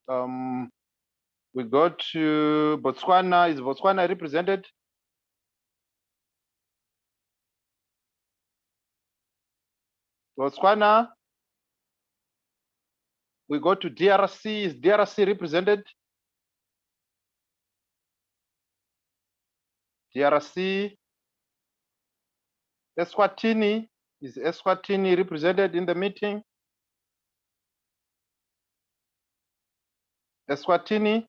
We go to Botswana. Is Botswana represented? Botswana. We go to DRC. Is DRC represented? DRC. Eswatini. Is Eswatini represented in the meeting? Eswatini.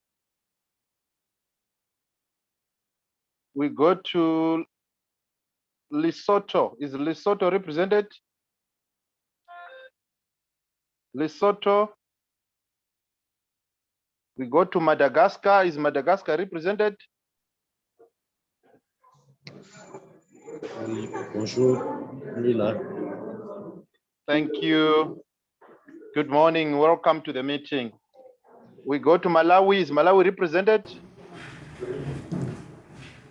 We go to Lesotho. Is Lesotho represented? Lesotho. We go to Madagascar. Is Madagascar represented? Bonjour, Lila. Thank you. Good morning. Welcome to the meeting. We go to Malawi. Is Malawi represented?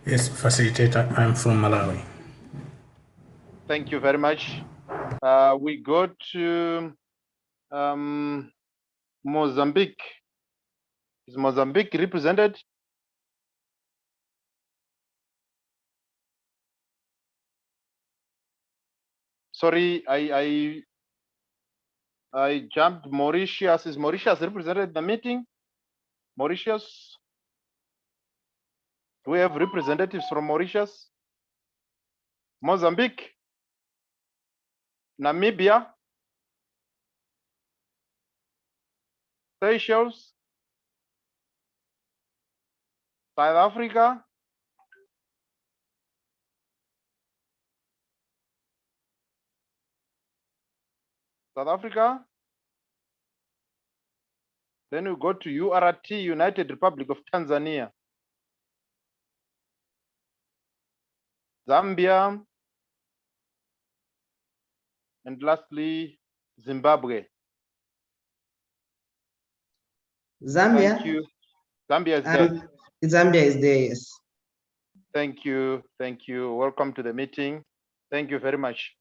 Yes, facilitator. I'm from Malawi. Thank you very much. We go to Mozambique. Is Mozambique represented? Sorry, I jumped Mauritius. Is Mauritius represented in the meeting? Mauritius? Do we have representatives from Mauritius? Mozambique? Namibia? Seychelles? South Africa? South Africa? Then we go to URT, United Republic of Tanzania. Zambia. And lastly, Zimbabwe. Zambia. Thank you. Zambia is there. Zambia is there, yes. Thank you. Thank you. Welcome to the meeting. Thank you very much.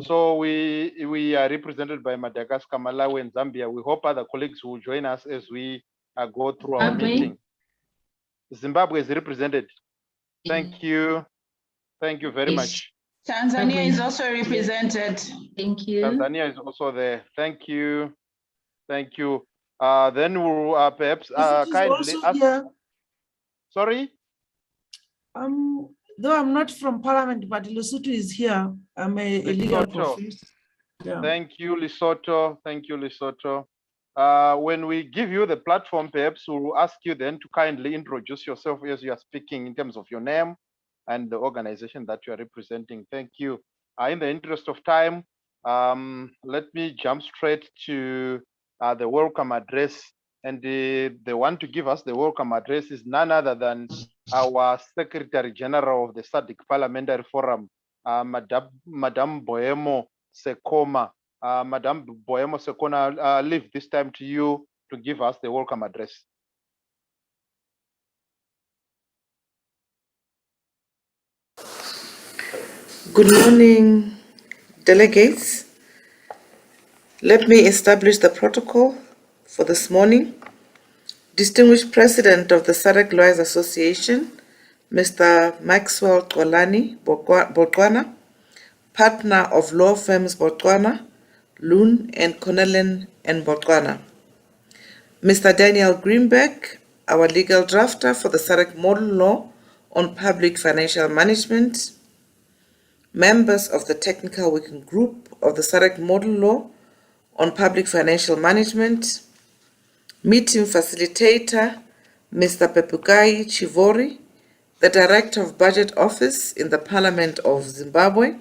So we are represented by Madagascar, Malawi, and Zambia. We hope other colleagues will join us as we go through our meeting. Zimbabwe is represented. Thank you. Thank you very much. Tanzania is also represented. Thank you. Tanzania is also there. Thank you. Thank you. Then we'll perhaps kindly ask. Here. Sorry? Though I'm not from Parliament, but Lesotho is here. I'm a legal professor. Yeah. Thank you, Lesotho. Thank you, Lesotho. When we give you the platform, perhaps we'll ask you then to kindly introduce yourself as you are speaking in terms of your name and the organization that you are representing. Thank you. In the interest of time, let me jump straight to the welcome address. And the one to give us the welcome address is none other than our Secretary General of the SADC Parliamentary Forum, Madame Boemo Sekoma. Madame Boemo Sekona, I leave this time to you to give us the welcome address. Good morning, delegates. Let me establish the protocol for this morning. Distinguished President of the SADC Lawyers Association, Mr. Maxwell Xolani, Botswana, partner of law firms Botswana, Loon and Connellan and Botswana. Mr. Daniel Greenberg, our legal drafter for the SADC Model Law on Public Financial Management. Members of the Technical Working Group of the SADC Model Law on Public Financial Management. Meeting Facilitator, Mr. Pepukai Chivori, the Director of Budget Office in the Parliament of Zimbabwe.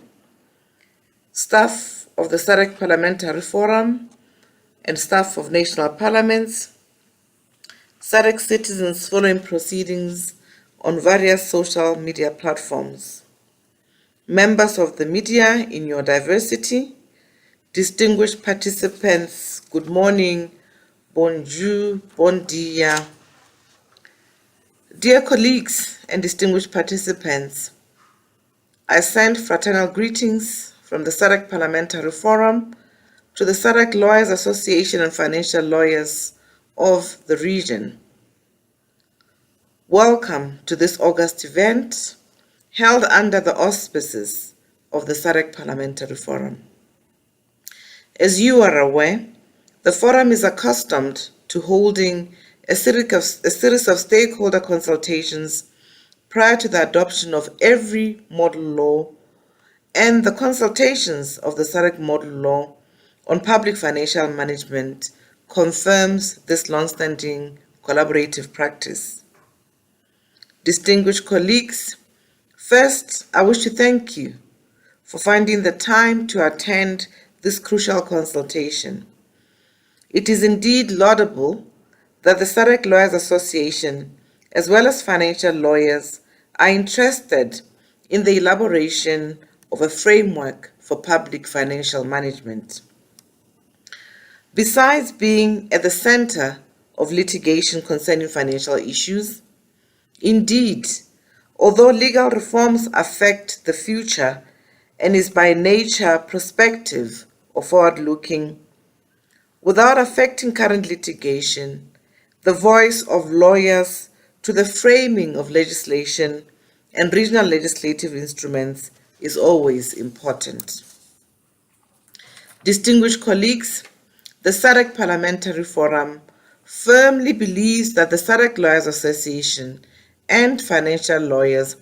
Staff of the SADC Parliamentary Forum and staff of national parliaments. SADC citizens following proceedings on various social media platforms. Members of the media in your diversity. Distinguished participants, good morning, bonjour, bon dia. Dear colleagues and distinguished participants, I send fraternal greetings from the SADC Parliamentary Forum to the SADC Lawyers Association and Financial Lawyers of the region. Welcome to this August event held under the auspices of the SADC Parliamentary Forum. As you are aware, the Forum is accustomed to holding a series of stakeholder consultations prior to the adoption of every model law, and the consultations of the SADC model law on public financial management confirms this long-standing collaborative practice. Distinguished colleagues, first, I wish to thank you for finding the time to attend this crucial consultation. It is indeed laudable that the SADC Lawyers Association, as well as financial lawyers, are interested in the elaboration of a framework for public financial management. Besides being at the center of litigation concerning financial issues, indeed, although legal reforms affect the future and is by nature prospective or forward-looking, without affecting current litigation, the voice of lawyers to the framing of legislation and regional legislative instruments is always important. Distinguished colleagues, the SADC Parliamentary Forum firmly believes that the SADC Lawyers Association and financial lawyers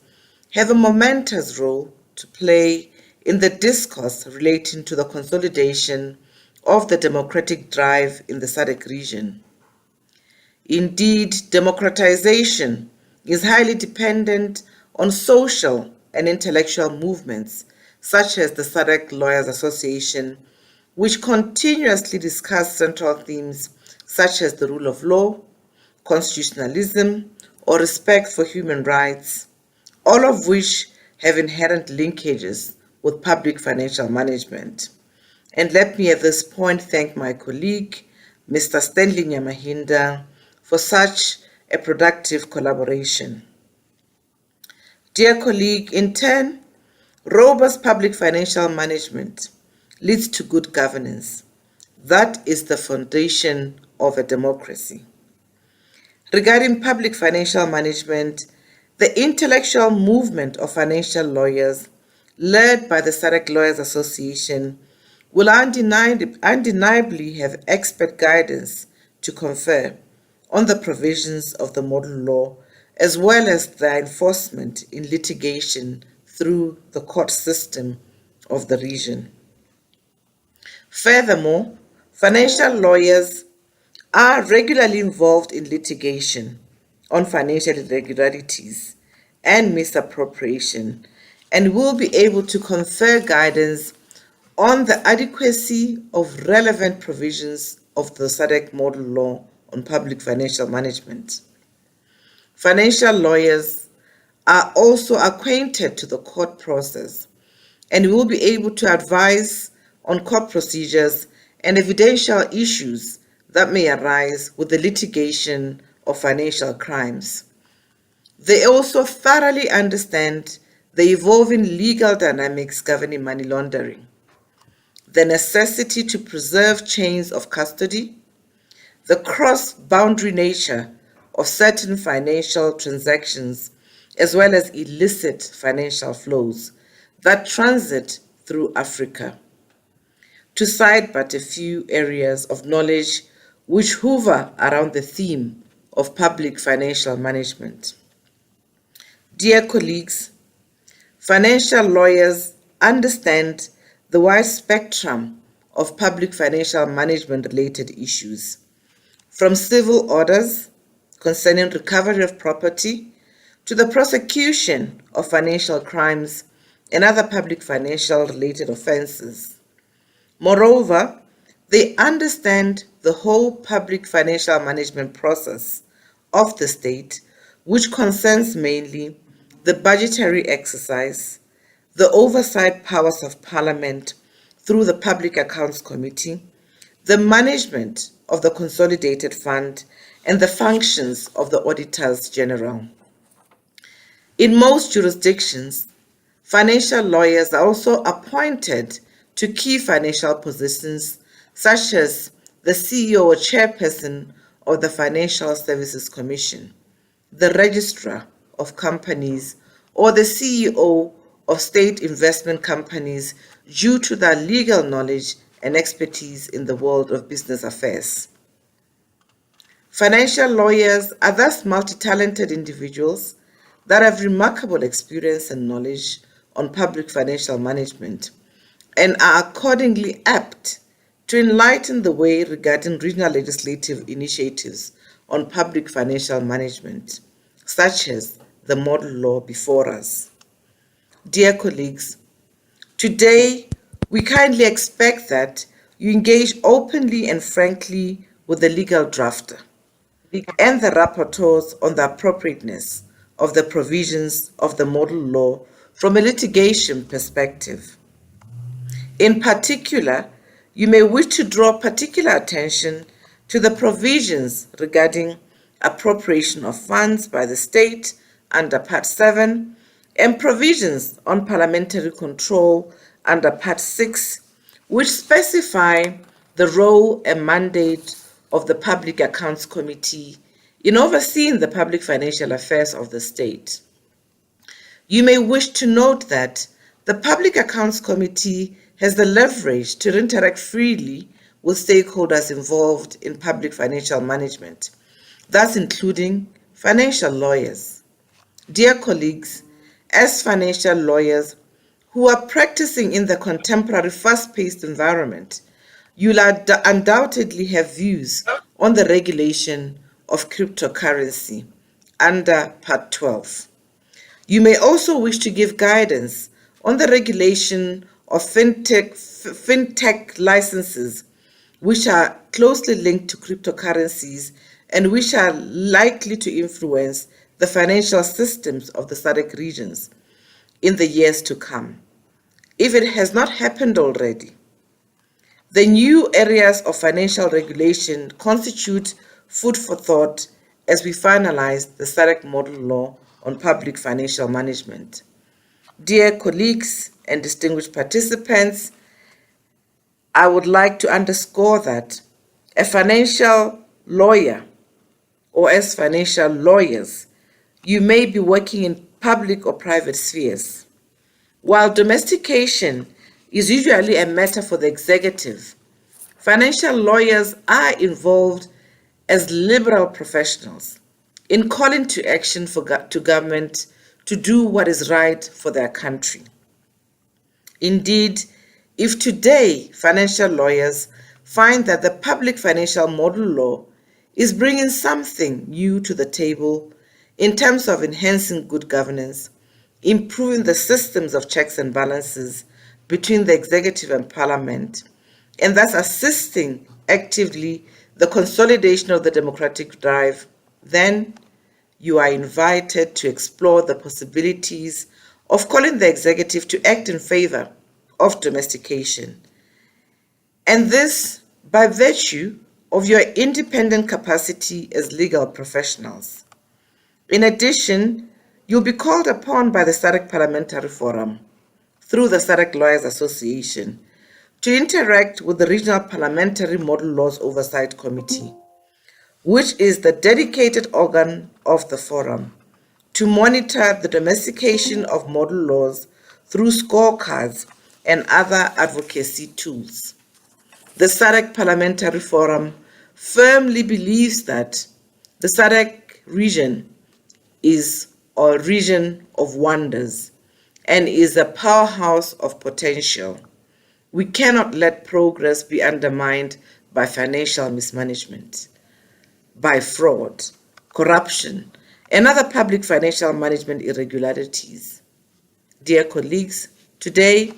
have a momentous role to play in the discourse relating to the consolidation of the democratic drive in the SADC region. Indeed, democratization is highly dependent on social and intellectual movements such as the SADC Lawyers Association, which continuously discuss central themes such as the rule of law, constitutionalism, or respect for human rights, all of which have inherent linkages with public financial management. And let me at this point thank my colleague, Mr. Stanley Nyamahinda, for such a productive collaboration. Dear colleague, in turn, robust public financial management leads to good governance. That is the foundation of a democracy. Regarding public financial management, the intellectual movement of financial lawyers, led by the SADC Lawyers Association, will undeniably have expert guidance to confer on the provisions of the model law, as well as their enforcement in litigation through the court system of the region. Furthermore, financial lawyers are regularly involved in litigation on financial irregularities and misappropriation, and will be able to confer guidance on the adequacy of relevant provisions of the SADC model law on public financial management. Financial lawyers are also acquainted to the court process and will be able to advise on court procedures and evidential issues that may arise with the litigation of financial crimes. They also thoroughly understand the evolving legal dynamics governing money laundering, the necessity to preserve chains of custody, the cross-boundary nature of certain financial transactions, as well as illicit financial flows that transit through Africa. To cite but a few areas of knowledge which hover around the theme of public financial management. Dear colleagues, financial lawyers understand the wide spectrum of public financial management related issues, from civil orders concerning recovery of property to the prosecution of financial crimes and other public financial related offenses. Moreover, they understand the whole public financial management process of the state, which concerns mainly the budgetary exercise, the oversight powers of Parliament through the Public Accounts Committee, the management of the Consolidated Fund, and the functions of the Auditors General. In most jurisdictions, financial lawyers are also appointed to key financial positions, such as the CEO or chairperson of the Financial Services Commission, the Registrar of Companies, or the CEO of state investment companies due to their legal knowledge and expertise in the world of business affairs. Financial lawyers are thus multi-talented individuals that have remarkable experience and knowledge on public financial management and are accordingly apt to enlighten the way regarding regional legislative initiatives on public financial management, such as the model law before us. Dear colleagues, today we kindly expect that you engage openly and frankly with the legal drafter and the rapporteurs on the appropriateness of the provisions of the model law from a litigation perspective. In particular, you may wish to draw particular attention to the provisions regarding appropriation of funds by the state under Part 7 and provisions on parliamentary control under Part 6, which specify the role and mandate of the Public Accounts Committee in overseeing the public financial affairs of the state. You may wish to note that the Public Accounts Committee has the leverage to interact freely with stakeholders involved in public financial management, thus including financial lawyers. Dear colleagues, as financial lawyers who are practicing in the contemporary fast-paced environment, you'll undoubtedly have views on the regulation of cryptocurrency under Part 12. You may also wish to give guidance on the regulation of fintech licenses, which are closely linked to cryptocurrencies and which are likely to influence the financial systems of the SADC regions in the years to come, if it has not happened already. The new areas of financial regulation constitute food for thought as we finalize the SADC model law on public financial management. Dear colleagues and distinguished participants, I would like to underscore that a financial lawyer, or as financial lawyers, you may be working in public or private spheres. While domestication is usually a matter for the executive, financial lawyers are involved as liberal professionals in calling to action to government to do what is right for their country. Indeed, if today financial lawyers find that the public financial model law is bringing something new to the table in terms of enhancing good governance, improving the systems of checks and balances between the executive and parliament, and thus assisting actively the consolidation of the democratic drive, then you are invited to explore the possibilities of calling the executive to act in favor of domestication. And this by virtue of your independent capacity as legal professionals. In addition, you'll be called upon by the SADC Parliamentary Forum through the SADC Lawyers Association to interact with the Regional Parliamentary Model Laws Oversight Committee, which is the dedicated organ of the forum, to monitor the domestication of model laws through scorecards and other advocacy tools. The SADC Parliamentary Forum firmly believes that the SADC region is a region of wonders and is a powerhouse of potential. We cannot let progress be undermined by financial mismanagement, by fraud, corruption, and other public financial management irregularities. Dear colleagues, today,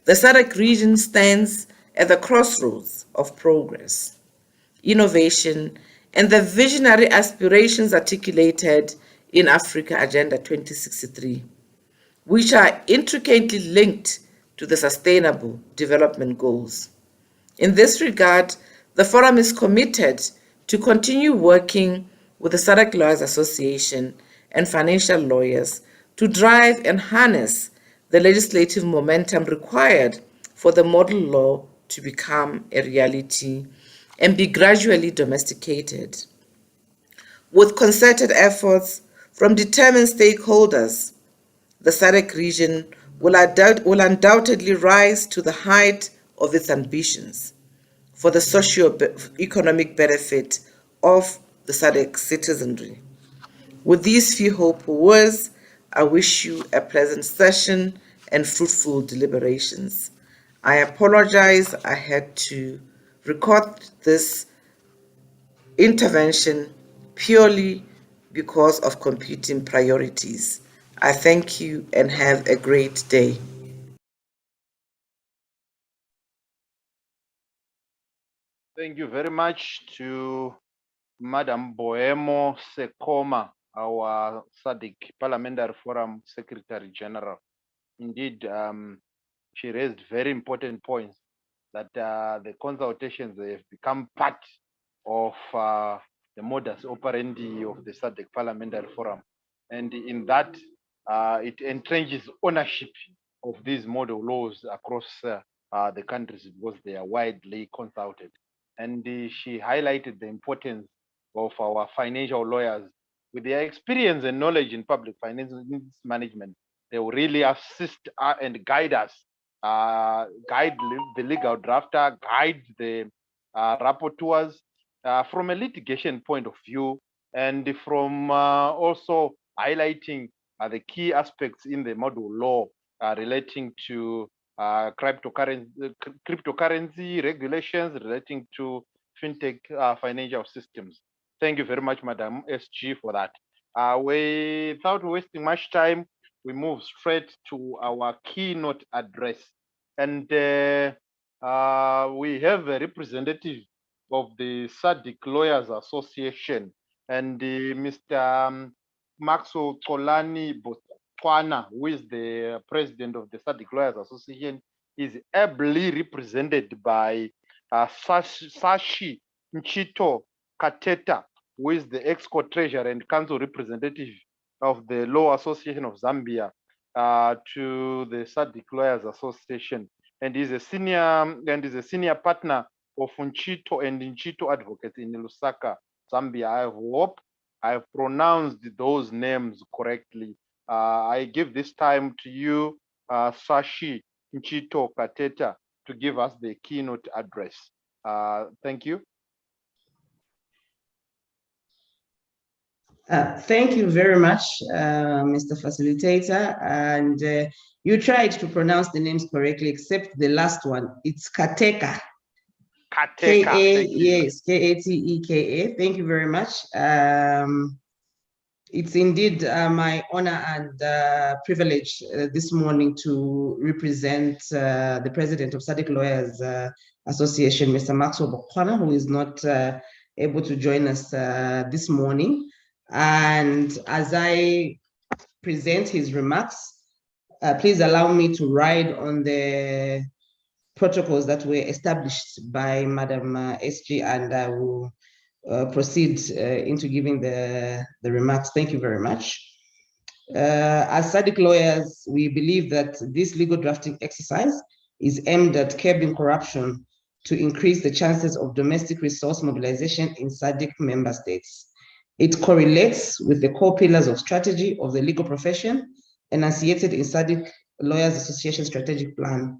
the SADC region stands at the crossroads of progress, innovation, and the visionary aspirations articulated in Africa Agenda 2063, which are intricately linked to the Sustainable Development Goals. In this regard, the Forum is committed to continue working with the SADC Lawyers Association and financial lawyers to drive and harness the legislative momentum required for the model law to become a reality and be gradually domesticated. With concerted efforts from determined stakeholders, the SADC region will undoubtedly rise to the height of its ambitions for the socio-economic benefit of the SADC citizenry. With these few hopeful words, I wish you a pleasant session and fruitful deliberations. I apologize I had to record this intervention purely because of competing priorities. I thank you and have a great day. Thank you very much to Madam Boemo Sekoma, our SADC Parliamentary Forum Secretary General. Indeed, she raised very important points that the consultations have become part of the modus operandi of the SADC Parliamentary Forum. And in that, it entrenches ownership of these model laws across the countries because they are widely consulted. And she highlighted the importance of our financial lawyers with their experience and knowledge in public finance management. They will really assist and guide us, guide the legal drafter, guide the rapporteurs from a litigation point of view, and from also highlighting the key aspects in the model law relating to cryptocurrency regulations, relating to fintech financial systems. Thank you very much, Madam SG, for that. Without wasting much time, we move straight to our keynote address. And we have a representative of the SADC Lawyers Association, and Mr. Maxwell Tolani Botswana, who is the president of the SADC Lawyers Association, is ably represented by Sashi Nchito Kateta, who is the ex-court treasurer and council representative of the Law Association of Zambia to the SADC Lawyers Association, and is a senior partner of Nchito and Nchito Advocates in Lusaka, Zambia. I hope I have pronounced those names correctly. I give this time to you, Sashi Nchito Kateta, to give us the keynote address. Thank you. Thank you very much, Mr. Facilitator. And you tried to pronounce the names correctly, except the last one. It's Kateka. K-A, yes, K-A-T-E-K-A. Thank you very much. It's indeed my honor and privilege this morning to represent the president of SADC Lawyers Association, Mr. Maxwell Botswana, who is not able to join us this morning. And as I present his remarks, please allow me to ride on the protocols that were established by Madam SG, and I will proceed into giving the remarks. Thank you very much. As SADC lawyers, we believe that this legal drafting exercise is aimed at curbing corruption to increase the chances of domestic resource mobilization in SADC member states. It correlates with the core pillars of strategy of the legal profession enunciated in SADC Lawyers Association strategic plan.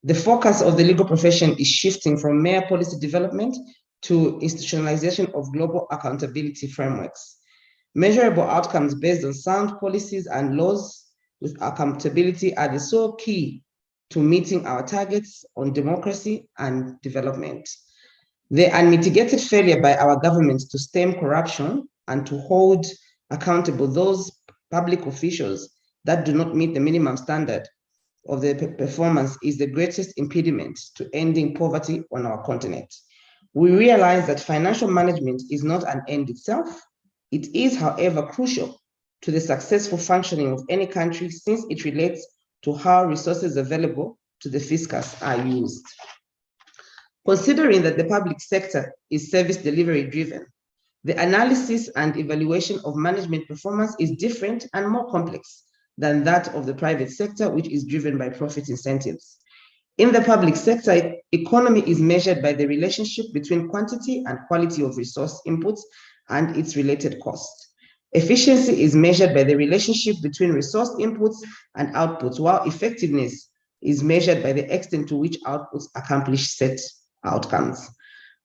The focus of the legal profession is shifting from mere policy development to institutionalization of global accountability frameworks. Measurable outcomes based on sound policies and laws with accountability are the sole key to meeting our targets on democracy and development. The unmitigated failure by our governments to stem corruption and to hold accountable those public officials that do not meet the minimum standard of their performance is the greatest impediment to ending poverty on our continent. We realize that financial management is not an end itself. It is, however, crucial to the successful functioning of any country since it relates to how resources available to the fiscus are used. Considering that the public sector is service delivery driven, the analysis and evaluation of management performance is different and more complex than that of the private sector, which is driven by profit incentives. In the public sector, economy is measured by the relationship between quantity and quality of resource inputs and its related costs. Efficiency is measured by the relationship between resource inputs and outputs, while effectiveness is measured by the extent to which outputs accomplish set outcomes.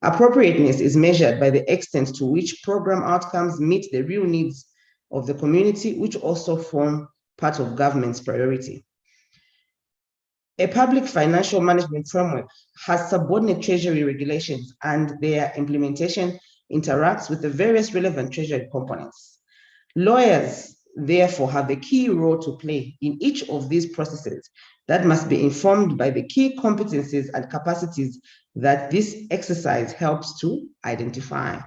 Appropriateness is measured by the extent to which program outcomes meet the real needs of the community, which also form part of government's priority. A public financial management framework has subordinate treasury regulations, and their implementation interacts with the various relevant treasury components. Lawyers, therefore, have a key role to play in each of these processes that must be informed by the key competencies and capacities that this exercise helps to identify.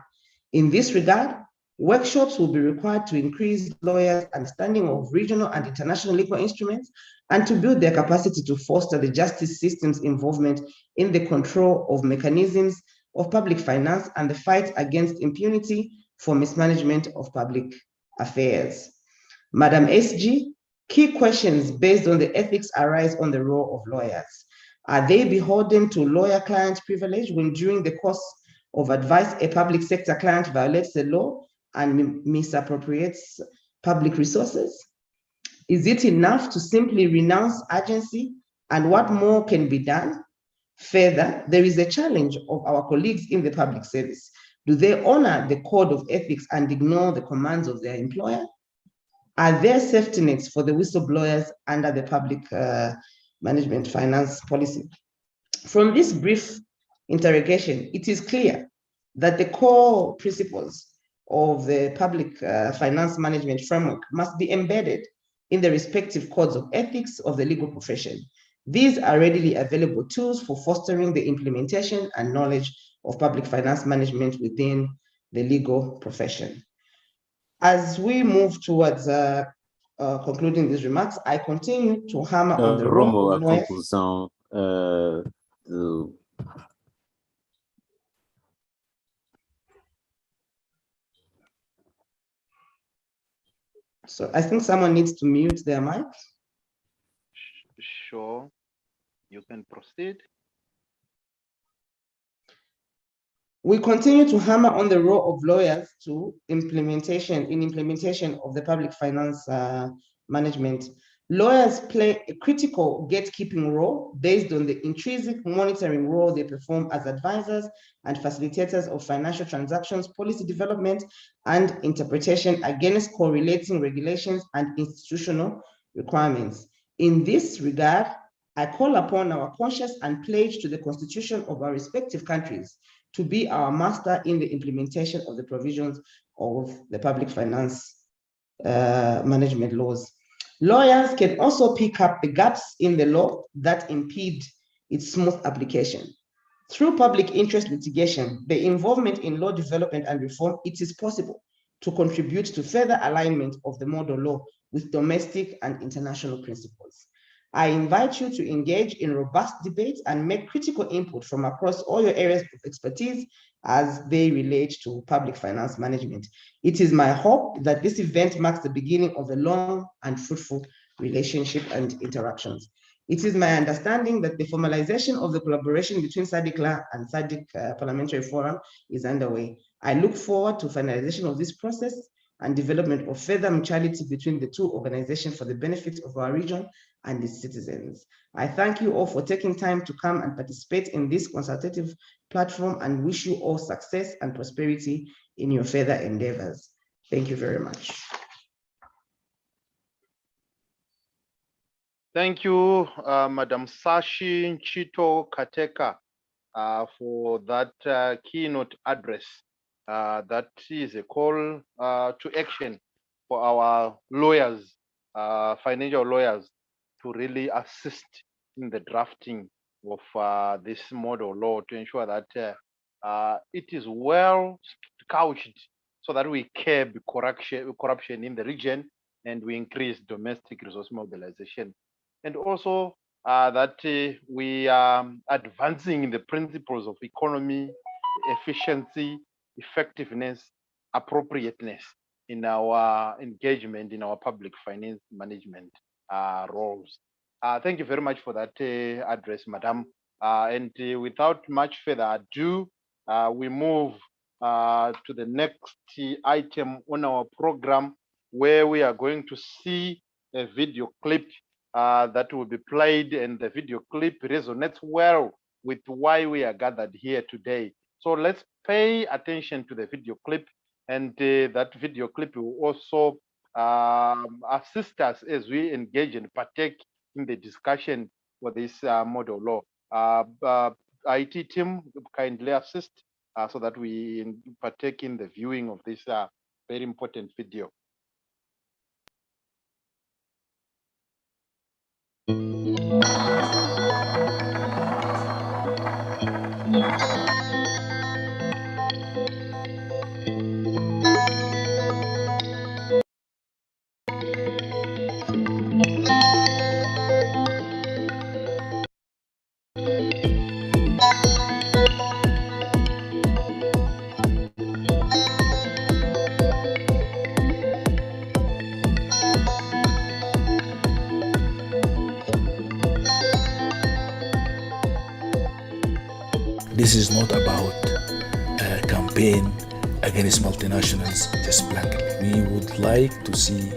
In this regard, workshops will be required to increase lawyers' understanding of regional and international legal instruments and to build their capacity to foster the justice system's involvement in the control of mechanisms of public finance and the fight against impunity for mismanagement of public affairs. Madam SG, key questions based on the ethics arise on the role of lawyers. Are they beholden to lawyer-client privilege when during the course of advice a public sector client violates the law and misappropriates public resources? Is it enough to simply renounce agency, and what more can be done? Further, there is a challenge of our colleagues in the public service. Do they honor the code of ethics and ignore the commands of their employer? Are there safety nets for the whistleblowers under the public management finance policy? From this brief interrogation, it is clear that the core principles of the public finance management framework must be embedded in the respective codes of ethics of the legal profession. These are readily available tools for fostering the implementation and knowledge of public finance management within the legal profession. As we move towards concluding these remarks, I continue to hammer on the role of lawyers. Conclusão do... So I think someone needs to mute their mic. Sure, you can proceed. We continue to hammer on the role of lawyers to implementation of the public finance management. Lawyers play a critical gatekeeping role based on the intrinsic monitoring role they perform as advisors and facilitators of financial transactions, policy development, and interpretation against correlating regulations and institutional requirements. In this regard, I call upon our conscience and pledge to the constitution of our respective countries to be our master in the implementation of the provisions of the public finance management laws. Lawyers can also pick up the gaps in the law that impede its smooth application. Through public interest litigation, the involvement in law development and reform, it is possible to contribute to further alignment of the model law with domestic and international principles. I invite you to engage in robust debates and make critical input from across all your areas of expertise as they relate to public finance management. It is my hope that this event marks the beginning of a long and fruitful relationship and interactions. It is my understanding that the formalization of the collaboration between SADC and SADC Parliamentary Forum is underway. I look forward to finalization of this process and development of further mutuality between the two organizations for the benefit of our region and its citizens. I thank you all for taking time to come and participate in this consultative platform and wish you all success and prosperity in your further endeavors. Thank you very much. Thank you, Madam Sashi Nchito Kateka, for that keynote address. That is a call to action for our lawyers, financial lawyers, to really assist in the drafting of this model law to ensure that it is well couched so that we curb corruption in the region and we increase domestic resource mobilization. And also that we are advancing in the principles of economy, efficiency, effectiveness, appropriateness in our engagement in our public finance management roles. Thank you very much for that address, Madam. And without much further ado, we move to the next item on our program, where we are going to see a video clip that will be played, and the video clip resonates well with why we are gathered here today. So let's pay attention to the video clip, and that video clip will also assist us as we engage and partake in the discussion for this model law. IT team, kindly assist so that we partake in the viewing of this very important video. This is not about a campaign against multinationals just blankly. We would like to see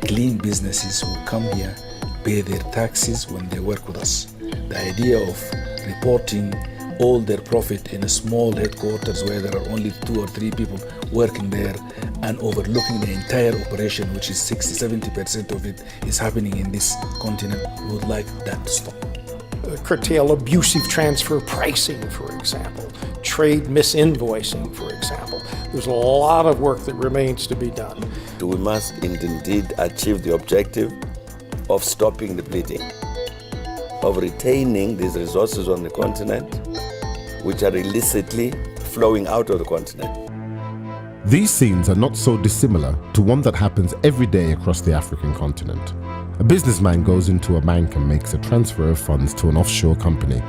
clean businesses who come here, pay their taxes when they work with us. The idea of reporting all their profit in a small headquarters where there are only 2 or 3 people working there and overlooking the entire operation, which is 60-70% of it is happening in this continent, we would like that to stop. Curtail abusive transfer pricing, for example, trade misinvoicing, for example. There's a lot of work that remains to be done. We must indeed achieve the objective of stopping the bleeding, of retaining these resources on the continent, which are illicitly flowing out of the continent. These scenes are not so dissimilar to one that happens every day across the African continent. A businessman goes into a bank and makes a transfer of funds to an offshore company.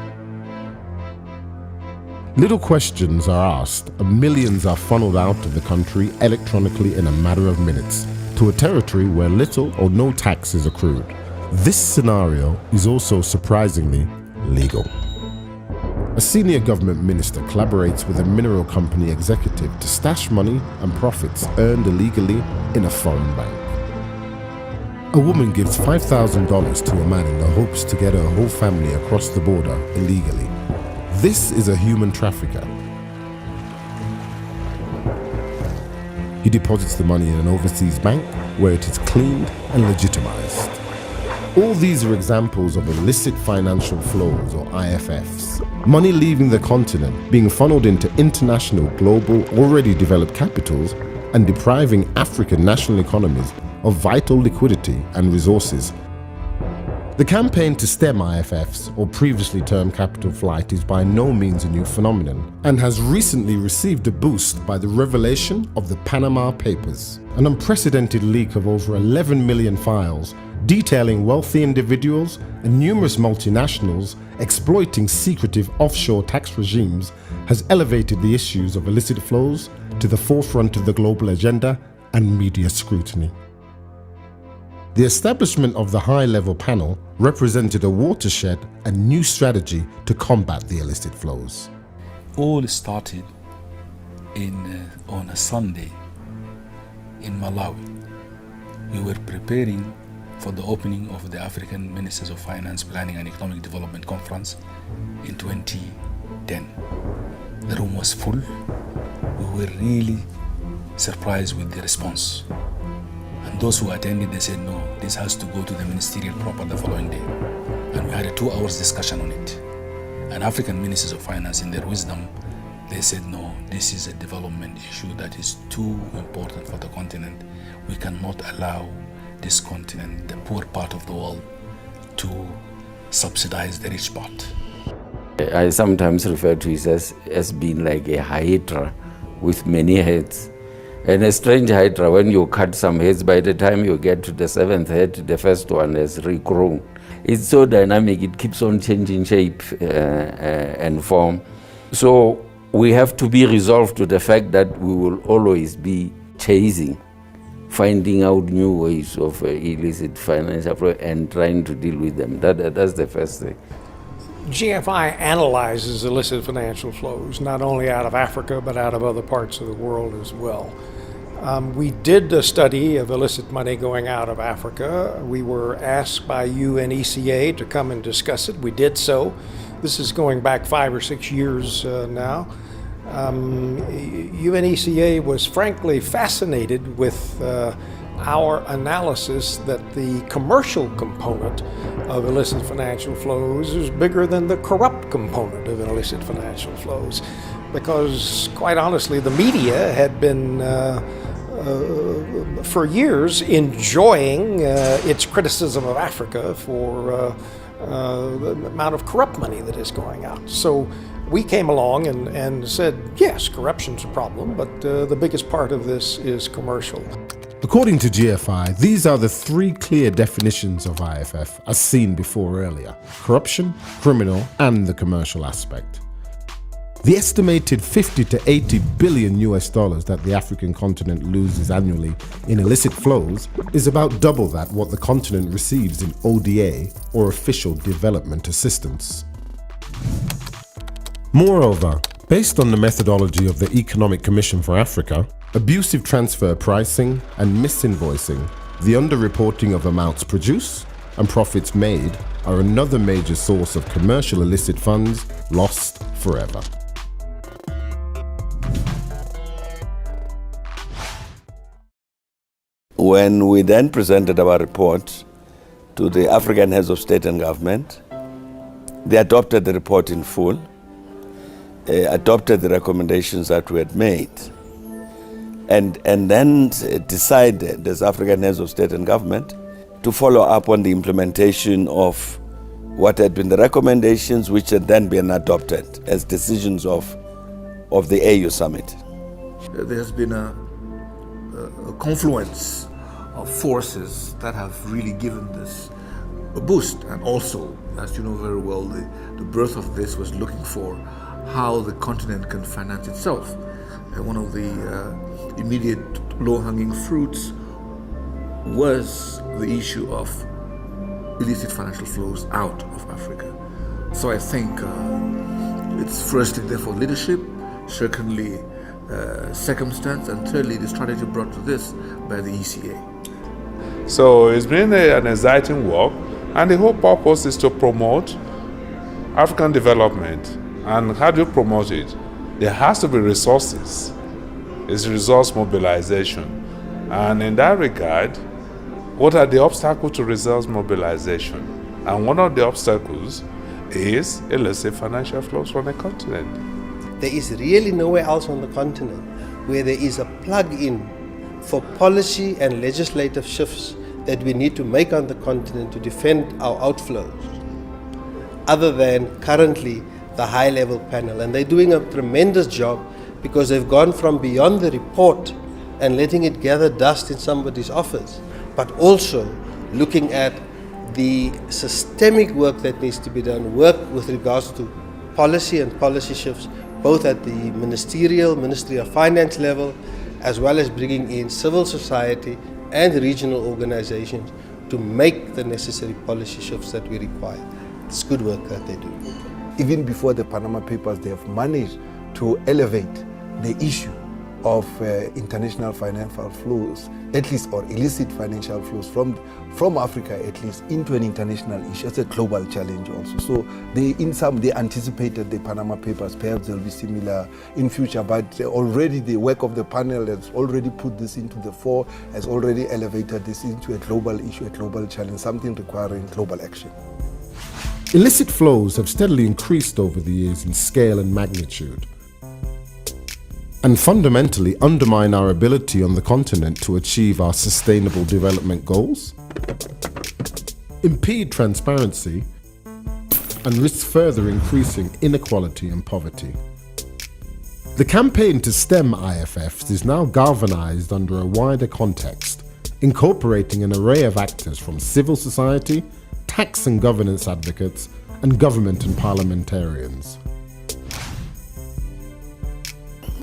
Little questions are asked and millions are funneled out of the country electronically in a matter of minutes to a territory where little or no tax is accrued. This scenario is also surprisingly legal. A senior government minister collaborates with a mineral company executive to stash money and profits earned illegally in a foreign bank. A woman gives $5,000 to a man in the hopes to get her whole family across the border illegally. This is a human trafficker. He deposits the money in an overseas bank where it is cleaned and legitimized. All these are examples of illicit financial flows, or IFFs. Money leaving the continent, being funneled into international, global, already developed capitals and depriving African national economies of vital liquidity and resources. The campaign to stem IFFs, or previously termed capital flight, is by no means a new phenomenon and has recently received a boost by the revelation of the Panama Papers, an unprecedented leak of over 11 million files detailing wealthy individuals and numerous multinationals exploiting secretive offshore tax regimes has elevated the issues of illicit flows to the forefront of the global agenda and media scrutiny. The establishment of the high-level panel represented a watershed and new strategy to combat the illicit flows. All started on a Sunday in Malawi. We were preparing for the opening of the African Ministers of Finance, Planning and Economic Development Conference in 2010. The room was full. We were really surprised with the response. And those who attended, they said, no, this has to go to the ministerial proper the following day. And we had a 2 hours discussion on it. And African Ministers of Finance, in their wisdom, they said, no, this is a development issue that is too important for the continent. We cannot allow this continent, the poor part of the world, to subsidize the rich part. I sometimes refer to it as being like a hydra with many heads. And a strange hydra, when you cut some heads, by the time you get to the 7th head, the first one has regrown. It's so dynamic, it keeps on changing shape and form. So we have to be resolved to the fact that we will always be chasing finding out new ways of illicit financial flow and trying to deal with them. That's the first thing. GFI analyzes illicit financial flows, not only out of Africa, but out of other parts of the world as well. We did a study of illicit money going out of Africa. We were asked by UNECA to come and discuss it. We did so. This is going back 5 or 6 years now. UNECA was frankly fascinated with our analysis that the commercial component of illicit financial flows is bigger than the corrupt component of illicit financial flows. Because, quite honestly, the media had been for years enjoying its criticism of Africa for the amount of corrupt money that is going out. So we came along and said, yes, corruption's a problem, but the biggest part of this is commercial. According to GFI, these are the 3 clear definitions of IFF as seen before earlier: corruption, criminal, and the commercial aspect. The estimated 50 to 80 billion US dollars that the African continent loses annually in illicit flows is about double that what the continent receives in ODA, or official development assistance. Moreover, based on the methodology of the Economic Commission for Africa, abusive transfer pricing and misinvoicing, the underreporting of amounts produced and profits made are another major source of commercial illicit funds lost forever. When we then presented our report to the African heads of state and government, they adopted the report in full, adopted the recommendations that we had made, and then decided as African heads of state and government to follow up on the implementation of what had been the recommendations, which had then been adopted as decisions of the AU summit. There has been a confluence of forces that have really given this a boost, and also, as you know very well, the birth of this was looking for how the continent can finance itself. And one of the immediate low-hanging fruits was the issue of illicit financial flows out of Africa. So I think it's firstly therefore leadership, secondly circumstance, and thirdly the strategy brought to this by the ECA. So it's been an exciting work, and the whole purpose is to promote African development. And how do you promote it? There has to be resources. It's resource mobilization. And in that regard, what are the obstacles to resource mobilization? And one of the obstacles is illicit financial flows from the continent. There is really nowhere else on the continent where there is a plug-in for policy and legislative shifts that we need to make on the continent to defend our outflows, other than currently the high-level panel. And they're doing a tremendous job because they've gone from beyond the report and letting it gather dust in somebody's office, but also looking at the systemic work that needs to be done, work with regards to policy and policy shifts, both at the ministerial, Ministry of Finance level, as well as bringing in civil society and regional organizations to make the necessary policy shifts that we require. It's good work that they do. Even before the Panama Papers, they have managed to elevate the issue of international financial flows, at least, or illicit financial flows from Africa, at least, into an international issue. It's a global challenge also. So they anticipated the Panama Papers. Perhaps they'll be similar in future, but already the work of the panel has already put this into the fore, has already elevated this into a global issue, a global challenge, something requiring global action. Illicit flows have steadily increased over the years in scale and magnitude, and fundamentally undermine our ability on the continent to achieve our sustainable development goals, impede transparency, and risk further increasing inequality and poverty. The campaign to stem IFFs is now galvanized under a wider context, incorporating an array of actors from civil society, tax and governance advocates, and government and parliamentarians.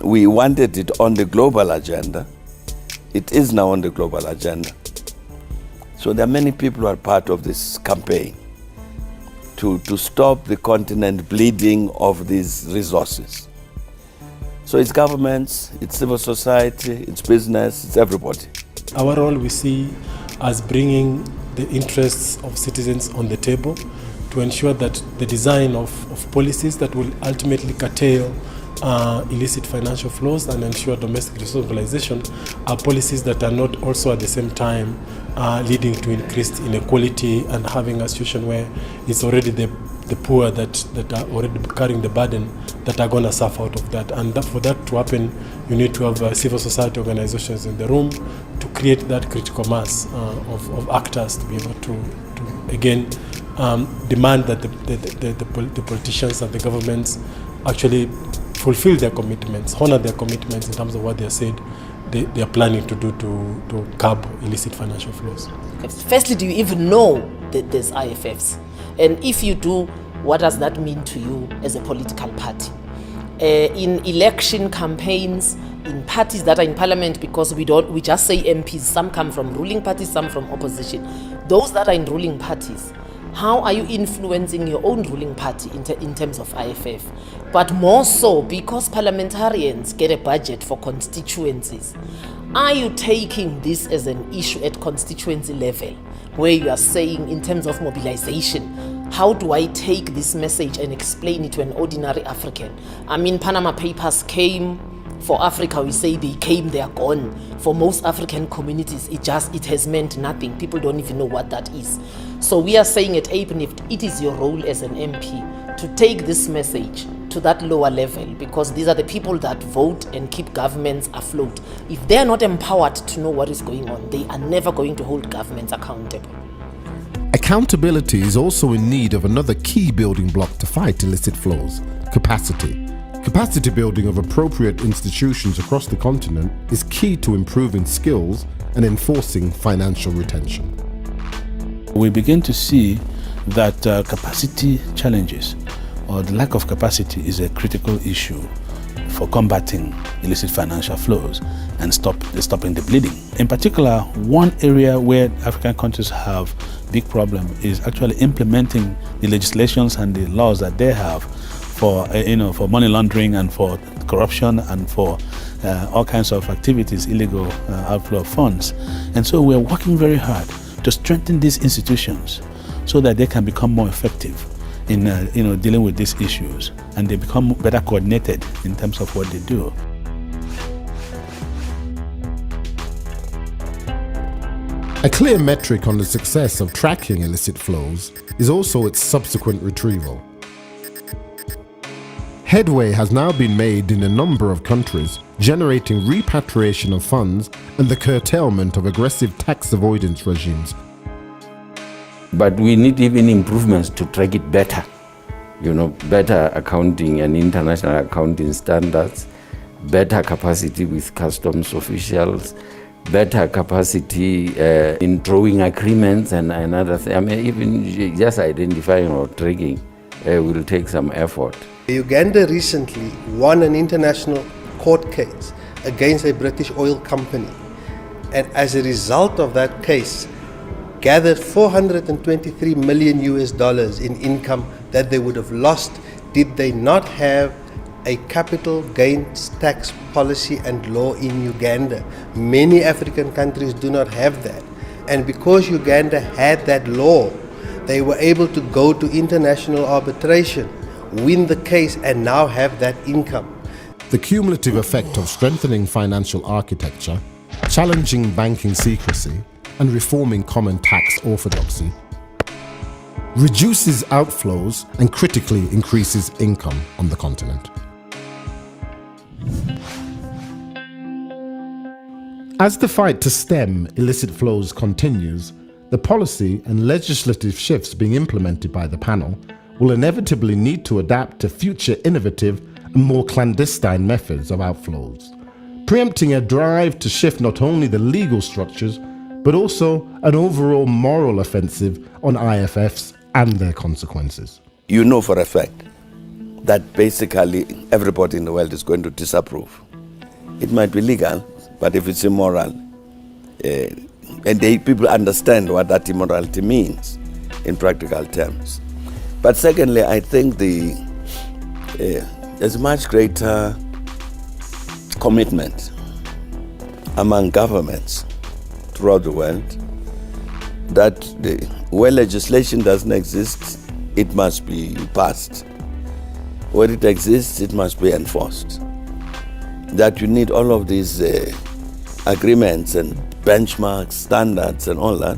We wanted it on the global agenda it is now on the global agenda. So there are many people who are part of this campaign to stop the continent bleeding of these resources. So it's governments, it's civil society, it's business, it's everybody. Our role we see as bringing the interests of citizens on the table to ensure that the design of policies that will ultimately curtail illicit financial flows and ensure domestic resource mobilization are policies that are not also at the same time leading to increased inequality and having a situation where it's already the poor that are already carrying the burden that are going to suffer out of that. And for that to happen, you need to have civil society organizations in the room to create that critical mass of actors to be able to again, demand that the politicians and the governments actually fulfill their commitments, honor their commitments in terms of what they said they are planning to do to curb illicit financial flows. Firstly, do you even know that there's IFFs? And if you do, what does that mean to you as a political party? In election campaigns, in parties that are in parliament, because we just say MPs, some come from ruling parties, some from opposition. Those that are in ruling parties, how are you influencing your own ruling party in terms of IFF? But more so, because parliamentarians get a budget for constituencies, are you taking this as an issue at constituency level, where you are saying in terms of mobilization, how do I take this message and explain it to an ordinary African? I mean, Panama Papers came. For Africa, we say they came, they are gone. For most African communities, it has meant nothing. People don't even know what that is. So we are saying at APNIFT, it is your role as an MP to take this message to that lower level, because these are the people that vote and keep governments afloat. If they are not empowered to know what is going on, they are never going to hold governments accountable. Accountability is also in need of another key building block to fight illicit flows: capacity. Capacity building of appropriate institutions across the continent is key to improving skills and enforcing financial retention. We begin to see that capacity challenges or the lack of capacity is a critical issue for combating illicit financial flows and stopping the bleeding. In particular, one area where African countries have big problem is actually implementing the legislations and the laws that they have for money laundering and for corruption and for all kinds of activities, illegal outflow of funds. And so we're working very hard to strengthen these institutions so that they can become more effective in dealing with these issues, and they become better coordinated in terms of what they do. A clear metric on the success of tracking illicit flows is also its subsequent retrieval. Headway has now been made in a number of countries, generating repatriation of funds and the curtailment of aggressive tax avoidance regimes. But we need even improvements to track it better. Better accounting and international accounting standards, better capacity with customs officials, better capacity in drawing agreements and other things. I mean, even just identifying or tracking will take some effort. Uganda recently won an international court case against a British oil company, and as a result of that case, gathered $423 million in income that they would have lost did they not have a capital gains tax policy and law in Uganda. Many African countries do not have that, and because Uganda had that law, they were able to go to international arbitration, win the case, and now have that income. The cumulative effect of strengthening financial architecture, challenging banking secrecy, and reforming common tax orthodoxy reduces outflows and critically increases income on the continent. As the fight to stem illicit flows continues, the policy and legislative shifts being implemented by the panel will inevitably need to adapt to future innovative and more clandestine methods of outflows, preempting a drive to shift not only the legal structures, but also an overall moral offensive on IFFs and their consequences. You know for a fact that basically everybody in the world is going to disapprove. It might be legal, but if it's immoral, and people understand what that immorality means in practical terms. But secondly, I think there's much greater commitment among governments throughout the world that where legislation doesn't exist, it must be passed. Where it exists, it must be enforced. That you need all of these agreements and benchmarks, standards and all that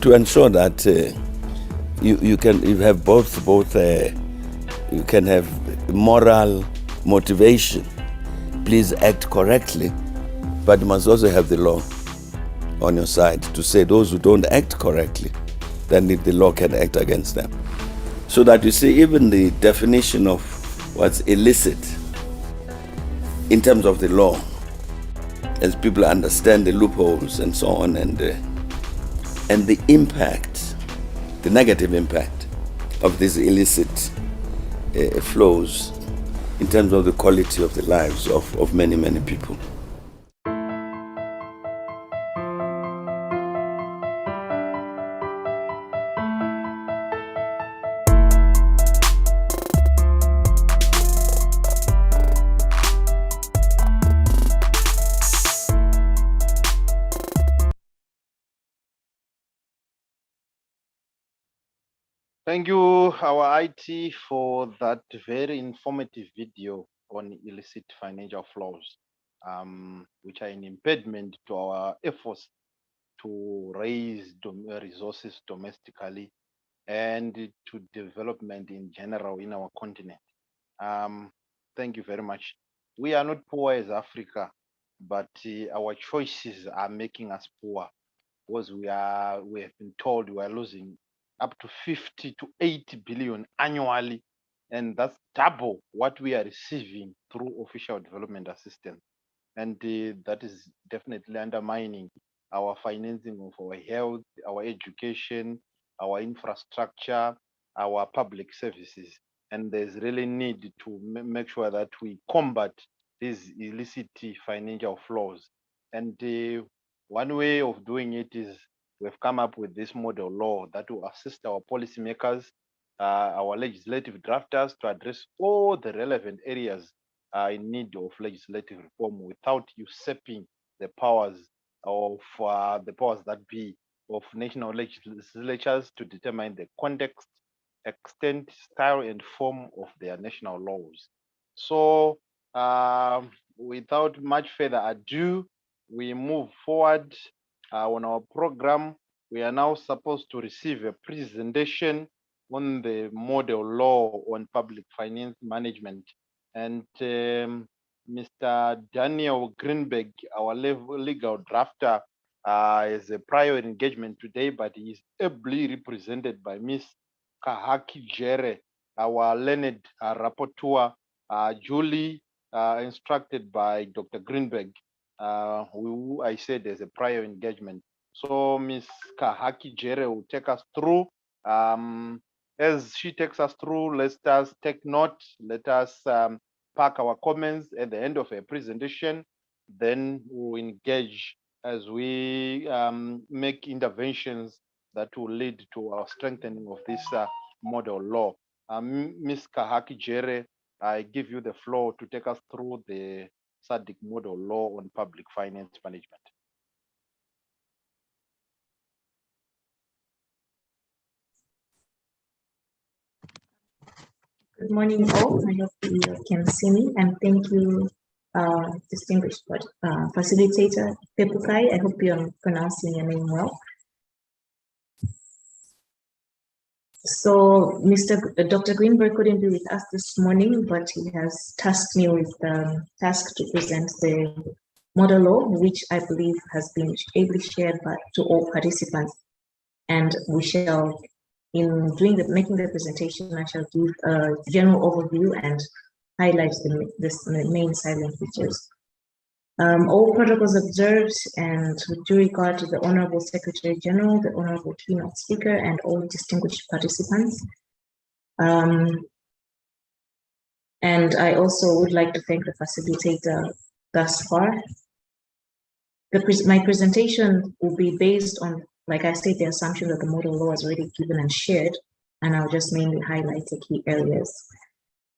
to ensure that you have both you can have moral motivation, please act correctly, but you must also have the law on your side to say those who don't act correctly, then the law can act against them. So that you see even the definition of what's illicit in terms of the law, as people understand the loopholes and so on, and the impact, the negative impact of these illicit flows in terms of the quality of the lives of many, many people. Thank you, our IT, for that very informative video on illicit financial flows, which are an impediment to our efforts to raise resources domestically and to development in general in our continent. Thank you very much. We are not poor as Africa, but our choices are making us poor, because we have been told we are losing up to 50 to 80 billion annually, and that's double what we are receiving through official development assistance. And that is definitely undermining our financing of our health, our education, our infrastructure, our public services. And there's really need to make sure that we combat these illicit financial flows. And one way of doing it is we've come up with this model law that will assist our policymakers, our legislative drafters, to address all the relevant areas in need of legislative reform without usurping the powers of the powers that be of national legislatures to determine the context, extent, style, and form of their national laws. So without much further ado, we move forward on our program. We are now supposed to receive a presentation on the model law on public finance management. And Mr. Daniel Greenberg, our legal drafter, is a prior engagement today, but he is ably represented by Ms. Kahaki Jere, our learned rapporteur, duly instructed by Dr. Greenberg, who I said there's a prior engagement. So Ms. Kahaki Jere will take us through. As she takes us through, let us take note, let us pack our comments at the end of her presentation, then we'll engage as we make interventions that will lead to our strengthening of this model law. Ms. Kahaki Jere, I give you the floor to take us through the SADC model law on public finance management. Good morning, all. I hope you can see me, and thank you, distinguished facilitator Pepukai. I hope you're pronouncing your name well. So, Dr. Greenberg couldn't be with us this morning, but he has tasked me with the task to present the model law, which I believe has been ably shared to all participants. And we shall, in making the presentation, I shall give a general overview and highlight the main salient features. All protocols observed, and with due regard to the Honorable Secretary General, the Honorable Keynote Speaker, and all distinguished participants. And I also would like to thank the facilitator thus far. My presentation will be based on, like I said, the assumption that the model law is already given and shared, and I'll just mainly highlight the key areas.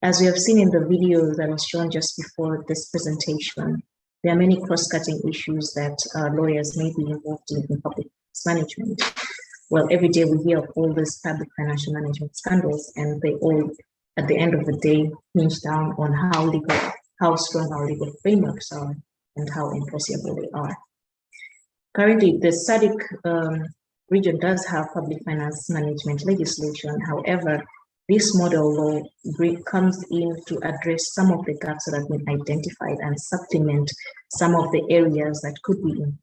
As we have seen in the video that was shown just before this presentation, there are many cross-cutting issues that lawyers may be involved in public management. Well, every day we hear of all these public financial management scandals, and they all, at the end of the day, hinge down on how strong our legal frameworks are and how enforceable they are. Currently, the SADC region does have public finance management legislation. However, this model law comes in to address some of the gaps that have been identified and supplement some of the areas that could be improved.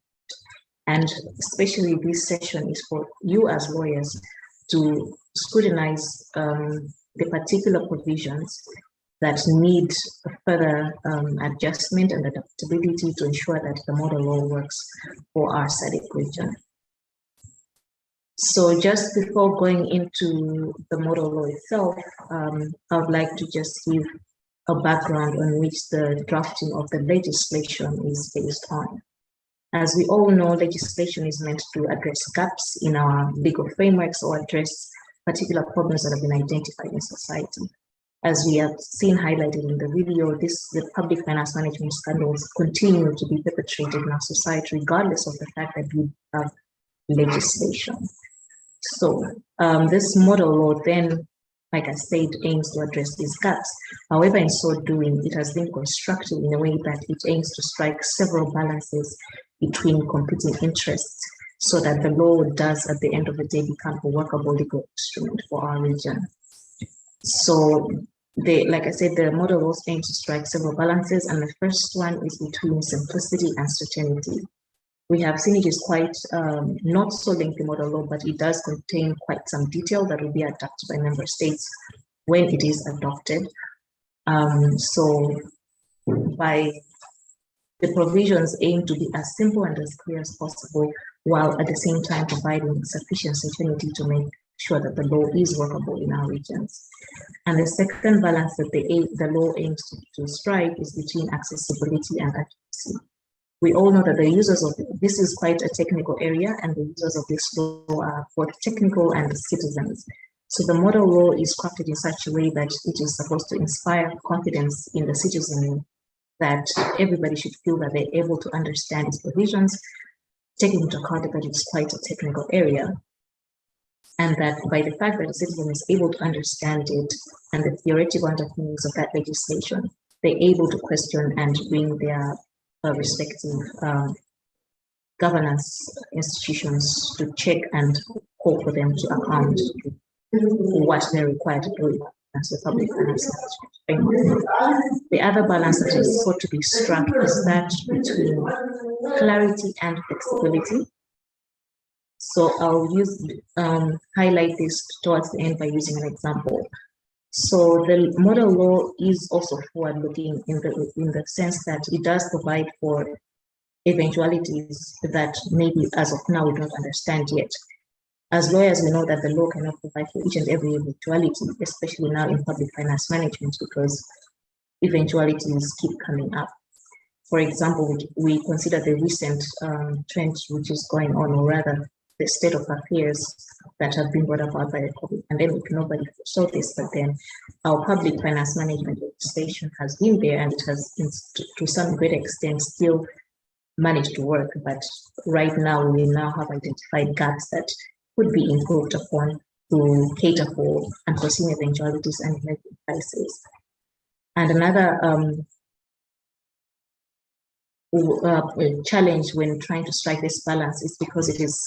And especially this session is for you as lawyers to scrutinize the particular provisions that need further adjustment and adaptability to ensure that the model law works for our SADC region. So just before going into the model law itself, I would like to just give a background on which the drafting of the legislation is based on. As we all know, legislation is meant to address gaps in our legal frameworks or address particular problems that have been identified in society. As we have seen highlighted in the video, the public finance management scandals continue to be perpetrated in our society, regardless of the fact that we have legislation. So this model law then, like I said, aims to address these gaps. However, in so doing, it has been constructed in a way that it aims to strike several balances between competing interests so that the law does, at the end of the day, become a workable legal instrument for our region. So, like I said, the model law aims to strike several balances, and the first one is between simplicity and certainty. We have seen it is quite not so lengthy model law, but it does contain quite some detail that will be adapted by member states when it is adopted. So by the provisions aim to be as simple and as clear as possible, while at the same time providing sufficient certainty to make sure that the law is workable in our regions. And the second balance that the law aims to strike is between accessibility and accuracy. We all know that the users of this is quite a technical area, and the users of this law are both technical and citizens. So the model law is crafted in such a way that it is supposed to inspire confidence in the citizenry, that everybody should feel that they're able to understand its provisions, taking into account that it's quite a technical area, and that by the fact that the citizen is able to understand it and the theoretical underpinnings of that legislation, they're able to question and bring their respective governance institutions to check and call for them to account for what they're required to do as the public finance management. The other balance that is sought to be struck is that between clarity and flexibility. So I'll highlight this towards the end by using an example. So the model law is also forward-looking in the sense that it does provide for eventualities that maybe as of now we don't understand yet. As lawyers, we know that the law cannot provide for each and every eventuality, especially now in public finance management, because eventualities keep coming up. For example, we consider the recent trend which is going on, or rather the state of affairs that have been brought about by the COVID pandemic. Nobody foresaw this, but then our public finance management legislation has been there, and it has, to some great extent, still managed to work. But right now, we now have identified gaps that could be improved upon to cater for unforeseen eventualities and emerging crises. And another challenge when trying to strike this balance is because it is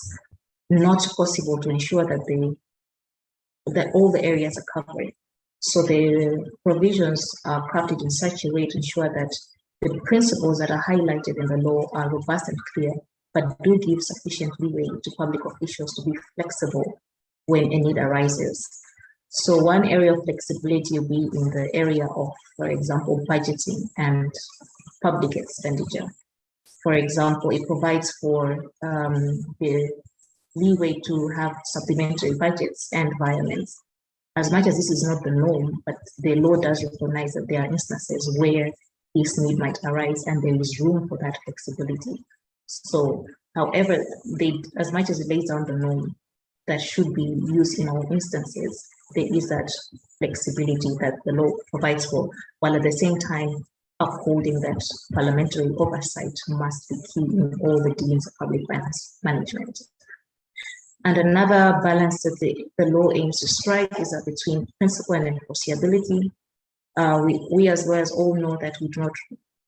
not possible to ensure that all the areas are covered. So the provisions are crafted in such a way to ensure that the principles that are highlighted in the law are robust and clear, but do give sufficient leeway to public officials to be flexible when a need arises. So one area of flexibility will be in the area of, for example, budgeting and public expenditure. For example, it provides for the leeway to have supplementary budgets and environments. As much as this is not the norm, but the law does recognize that there are instances where this need might arise and there is room for that flexibility. So, however, as much as it lays down the norm that should be used in all instances, there is that flexibility that the law provides for, while at the same time upholding that parliamentary oversight must be key in all the dealings of public finance management. And another balance that the law aims to strike is between principle and enforceability. We as lawyers all know that we do not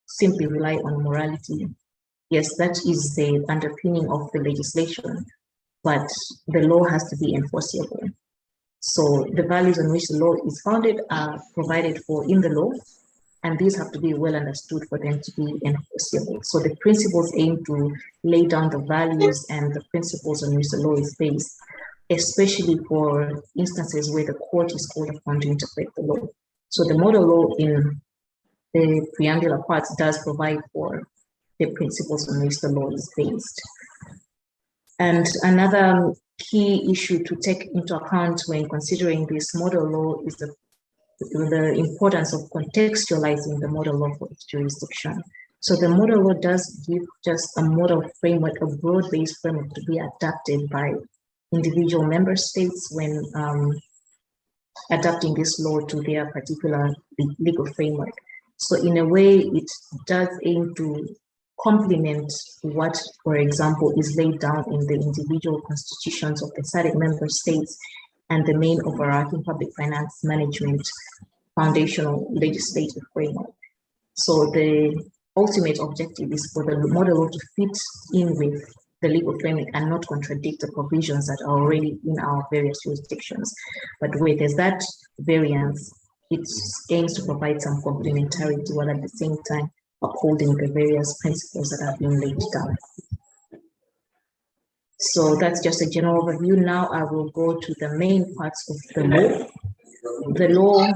simply rely on morality. Yes, that is the underpinning of the legislation, but the law has to be enforceable. So the values on which the law is founded are provided for in the law, and these have to be well understood for them to be enforceable. So the principles aim to lay down the values and the principles on which the law is based, especially for instances where the court is called upon to interpret the law. So the model law in the preambular parts does provide for the principles on which the law is based. And another key issue to take into account when considering this model law is the importance of contextualizing the model law for each jurisdiction. So the model law does give just a model framework, a broad-based framework to be adapted by individual member states when adapting this law to their particular legal framework. So in a way, it does aim to complement what, for example, is laid down in the individual constitutions of the SADC member states and the main overarching public finance management foundational legislative framework. So the ultimate objective is for the model law to fit in with the legal framework and not contradict the provisions that are already in our various jurisdictions. But where there's that variance, it aims to provide some complementarity while at the same time upholding the various principles that have been laid down. So that's just a general overview. Now I will go to the main parts of the law. The law,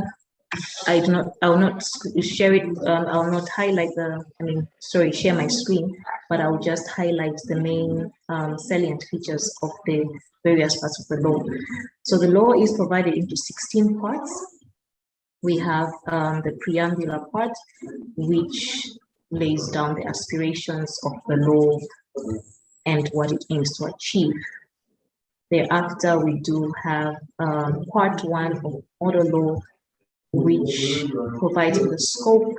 I will not share it, I will not highlight share my screen, but I will just highlight the main salient features of the various parts of the law. So the law is provided into 16 parts. We have the preambular part, which lays down the aspirations of the law and what it aims to achieve. Thereafter, we do have part 1 of model law, which provides the scope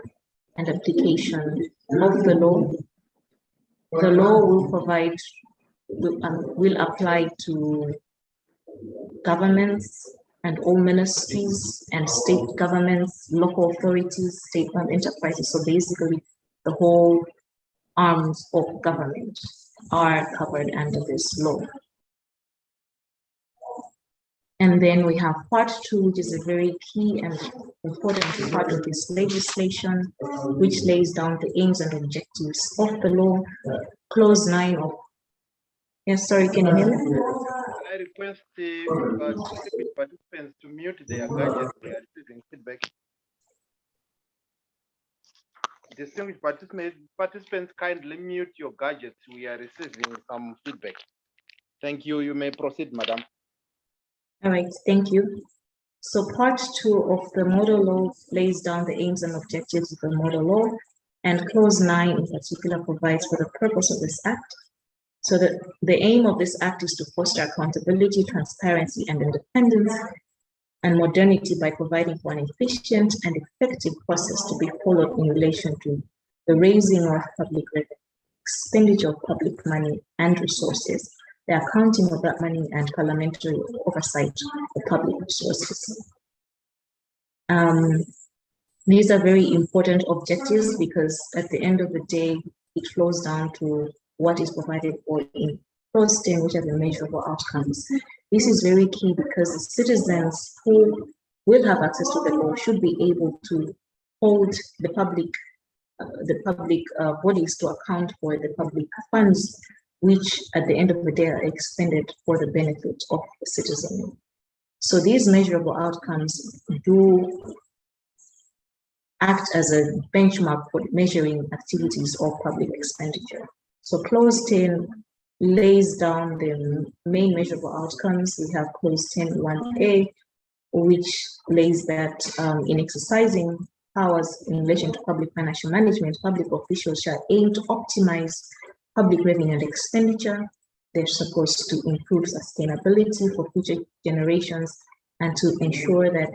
and application of the law. The law will apply to governments and all ministries and state governments, local authorities, state-owned enterprises. So basically, the whole arms of government are covered under this law. And then we have part 2, which is a very key and important part of this legislation, which lays down the aims and objectives of the law. Clause 9 of, yes, sorry, can you hear me? I request the participants to mute their gadgets. They are receiving feedback. Distinguished participants, kindly mute your gadgets. We are receiving some feedback. Thank you. You may proceed, madam. All right, thank you. So part 2 of the model law lays down the aims and objectives of the model law, and clause 9 in particular provides for the purpose of this act. So the aim of this act is to foster accountability, transparency, and independence, and modernity by providing for an efficient and effective process to be followed in relation to the raising of public revenue, expenditure of public money and resources, the accounting of that money, and parliamentary oversight of public resources. These are very important objectives because at the end of the day, it flows down to what is provided for in clause 10, which are the measurable outcomes. This is very key because the citizens who will have access to the law should be able to hold the public bodies to account for the public funds, which at the end of the day are expended for the benefit of the citizen. So these measurable outcomes do act as a benchmark for measuring activities of public expenditure. So clause 10 lays down the main measurable outcomes. We have clause 10(1)(a), which lays that in exercising powers in relation to public financial management, public officials shall aim to optimize public revenue and expenditure. They're supposed to improve sustainability for future generations and to ensure that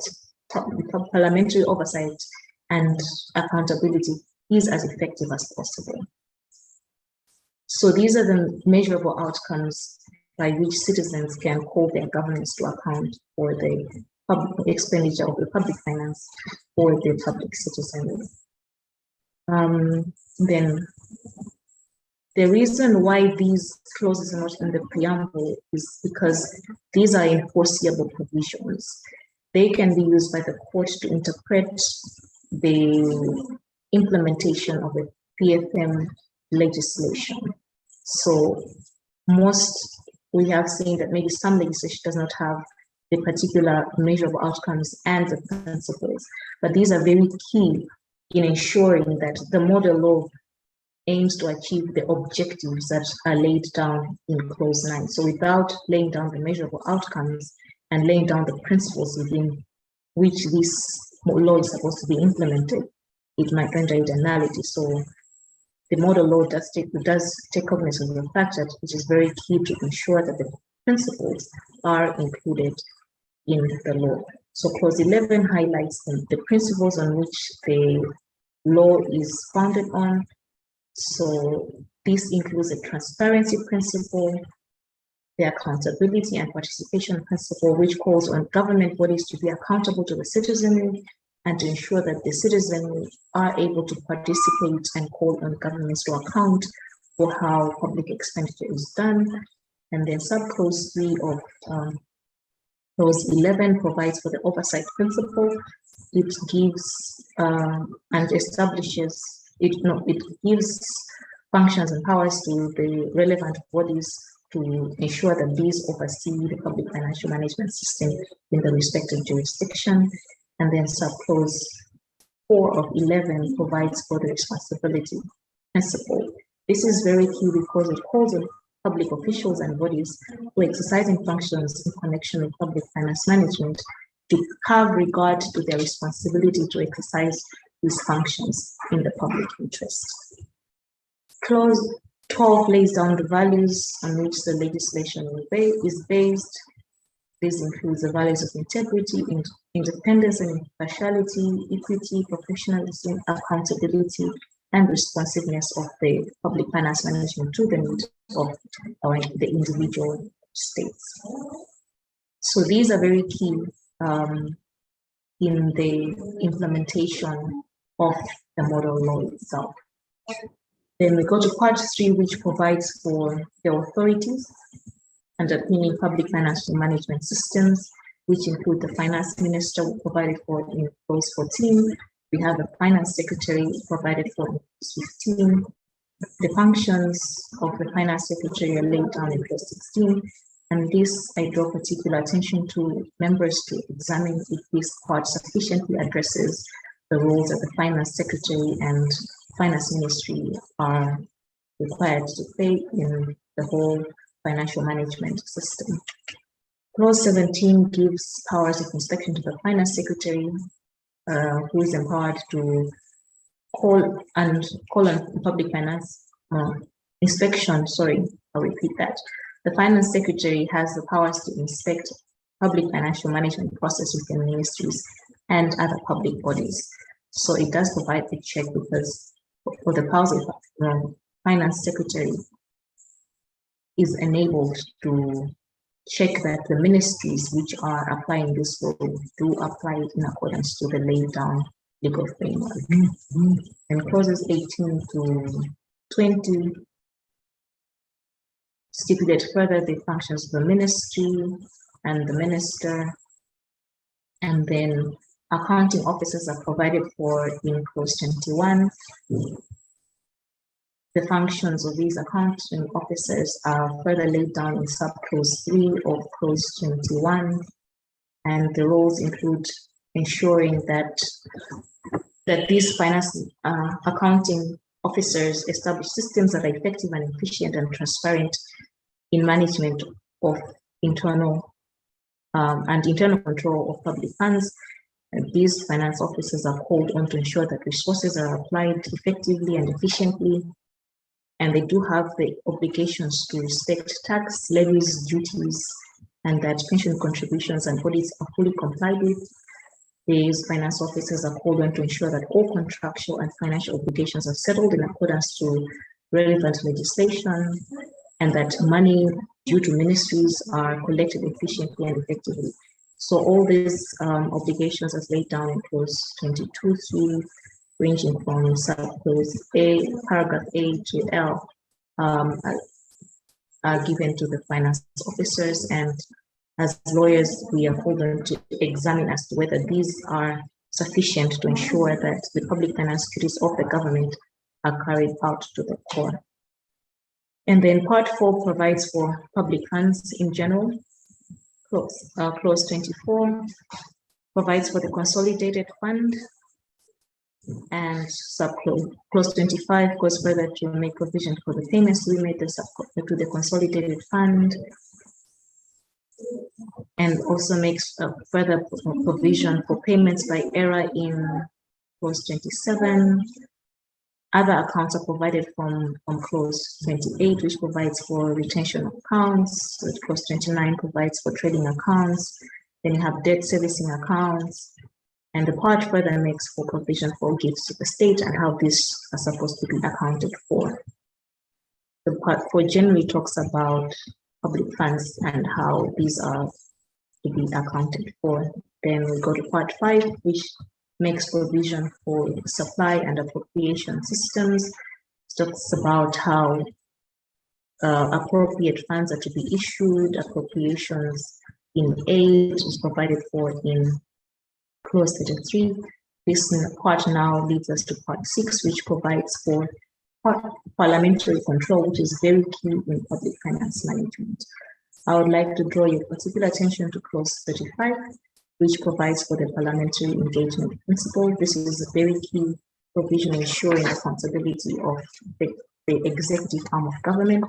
parliamentary oversight and accountability is as effective as possible. So these are the measurable outcomes by which citizens can call their governments to account for the public expenditure of the public finance for the public citizenry. Then the reason why these clauses are not in the preamble is because these are enforceable provisions. They can be used by the court to interpret the implementation of the PFM legislation. So we have seen that maybe some legislation does not have the particular measurable outcomes and the principles, but these are very key in ensuring that the model law aims to achieve the objectives that are laid down in clause 9. So without laying down the measurable outcomes and laying down the principles within which this law is supposed to be implemented, it might render it a nullity. So the model law does take cognizance of the fact that it is very key to ensure that the principles are included in the law. So clause 11 highlights the principles on which the law is founded on. So this includes the transparency principle, the accountability and participation principle, which calls on government bodies to be accountable to the citizenry and to ensure that the citizenry are able to participate and call on governments to account for how public expenditure is done. And then subclause 3 of clause 11 provides for the oversight principle. It gives and establishes, it gives functions and powers to the relevant bodies to ensure that these oversee the public financial management system in the respective jurisdiction. And then subclause 4 of 11 provides for the responsibility principle. This is very key because it calls on public officials and bodies who are exercising functions in connection with public finance management to have regard to their responsibility to exercise these functions in the public interest. Clause 12 lays down the values on which the legislation is based. This includes the values of integrity, independence and impartiality, equity, professionalism, accountability, and responsiveness of the public finance management to the needs of the individual states. So these are very key in the implementation of the model law itself. Then we go to part 3, which provides for the authorities underpinning public financial management systems, which include the finance minister provided for in clause 14. We have the finance secretary provided for in clause 15. The functions of the finance secretary are laid down in clause 16. And this, I draw particular attention to members to examine if this part sufficiently addresses the roles that the finance secretary and finance ministry are required to play in the whole financial management system. Clause 17 gives powers of inspection to the finance secretary, who is empowered to call on public finance inspection. Sorry, I'll repeat that. The finance secretary has the powers to inspect public financial management process within ministries and other public bodies. So it does provide a check because for the powers of the finance secretary is enabled to check that the ministries which are applying this law do apply it in accordance to the laid down legal framework. And clauses 18 to 20 stipulate further the functions of the ministry and the minister, and then accounting officers are provided for in clause 21. The functions of these accounting officers are further laid down in subclause 3 of clause 21, and the roles include ensuring that these finance accounting officers establish systems that are effective and efficient and transparent in management of internal control of public funds. And these finance officers are called on to ensure that resources are applied effectively and efficiently and they do have the obligations to respect tax, levies, duties, and that pension contributions and audits are fully complied with. These finance officers are called on to ensure that all contractual and financial obligations are settled in accordance to relevant legislation, and that money due to ministries are collected efficiently and effectively. So all these obligations as laid down in clause 22 through, ranging from subclause A, paragraph A to L, are given to the finance officers, and as lawyers, we are called on to examine as to whether these are sufficient to ensure that the public finance duties of the government are carried out to the core. And then part 4 provides for public funds in general. Clause 24 provides for the consolidated fund, and clause 25 goes further to make provision for the payments to be made to the consolidated fund, and also makes a further provision for payments by error in clause 27. Other accounts are provided from clause 28, which provides for retention of accounts. So clause 29 provides for trading accounts. Then you have debt servicing accounts. And the part further makes for provision for gifts to the state and how these are supposed to be accounted for. The part 4 generally talks about public funds and how these are to be accounted for. Then we go to part 5, which makes provision for supply and appropriation systems. It talks about how appropriate funds are to be issued, appropriations in aid is provided for in clause 33. This part now leads us to part 6, which provides for parliamentary control, which is very key in public finance management. I would like to draw your particular attention to clause 35, which provides for the parliamentary engagement principle. This is a very key provision ensuring accountability of the executive arm of government.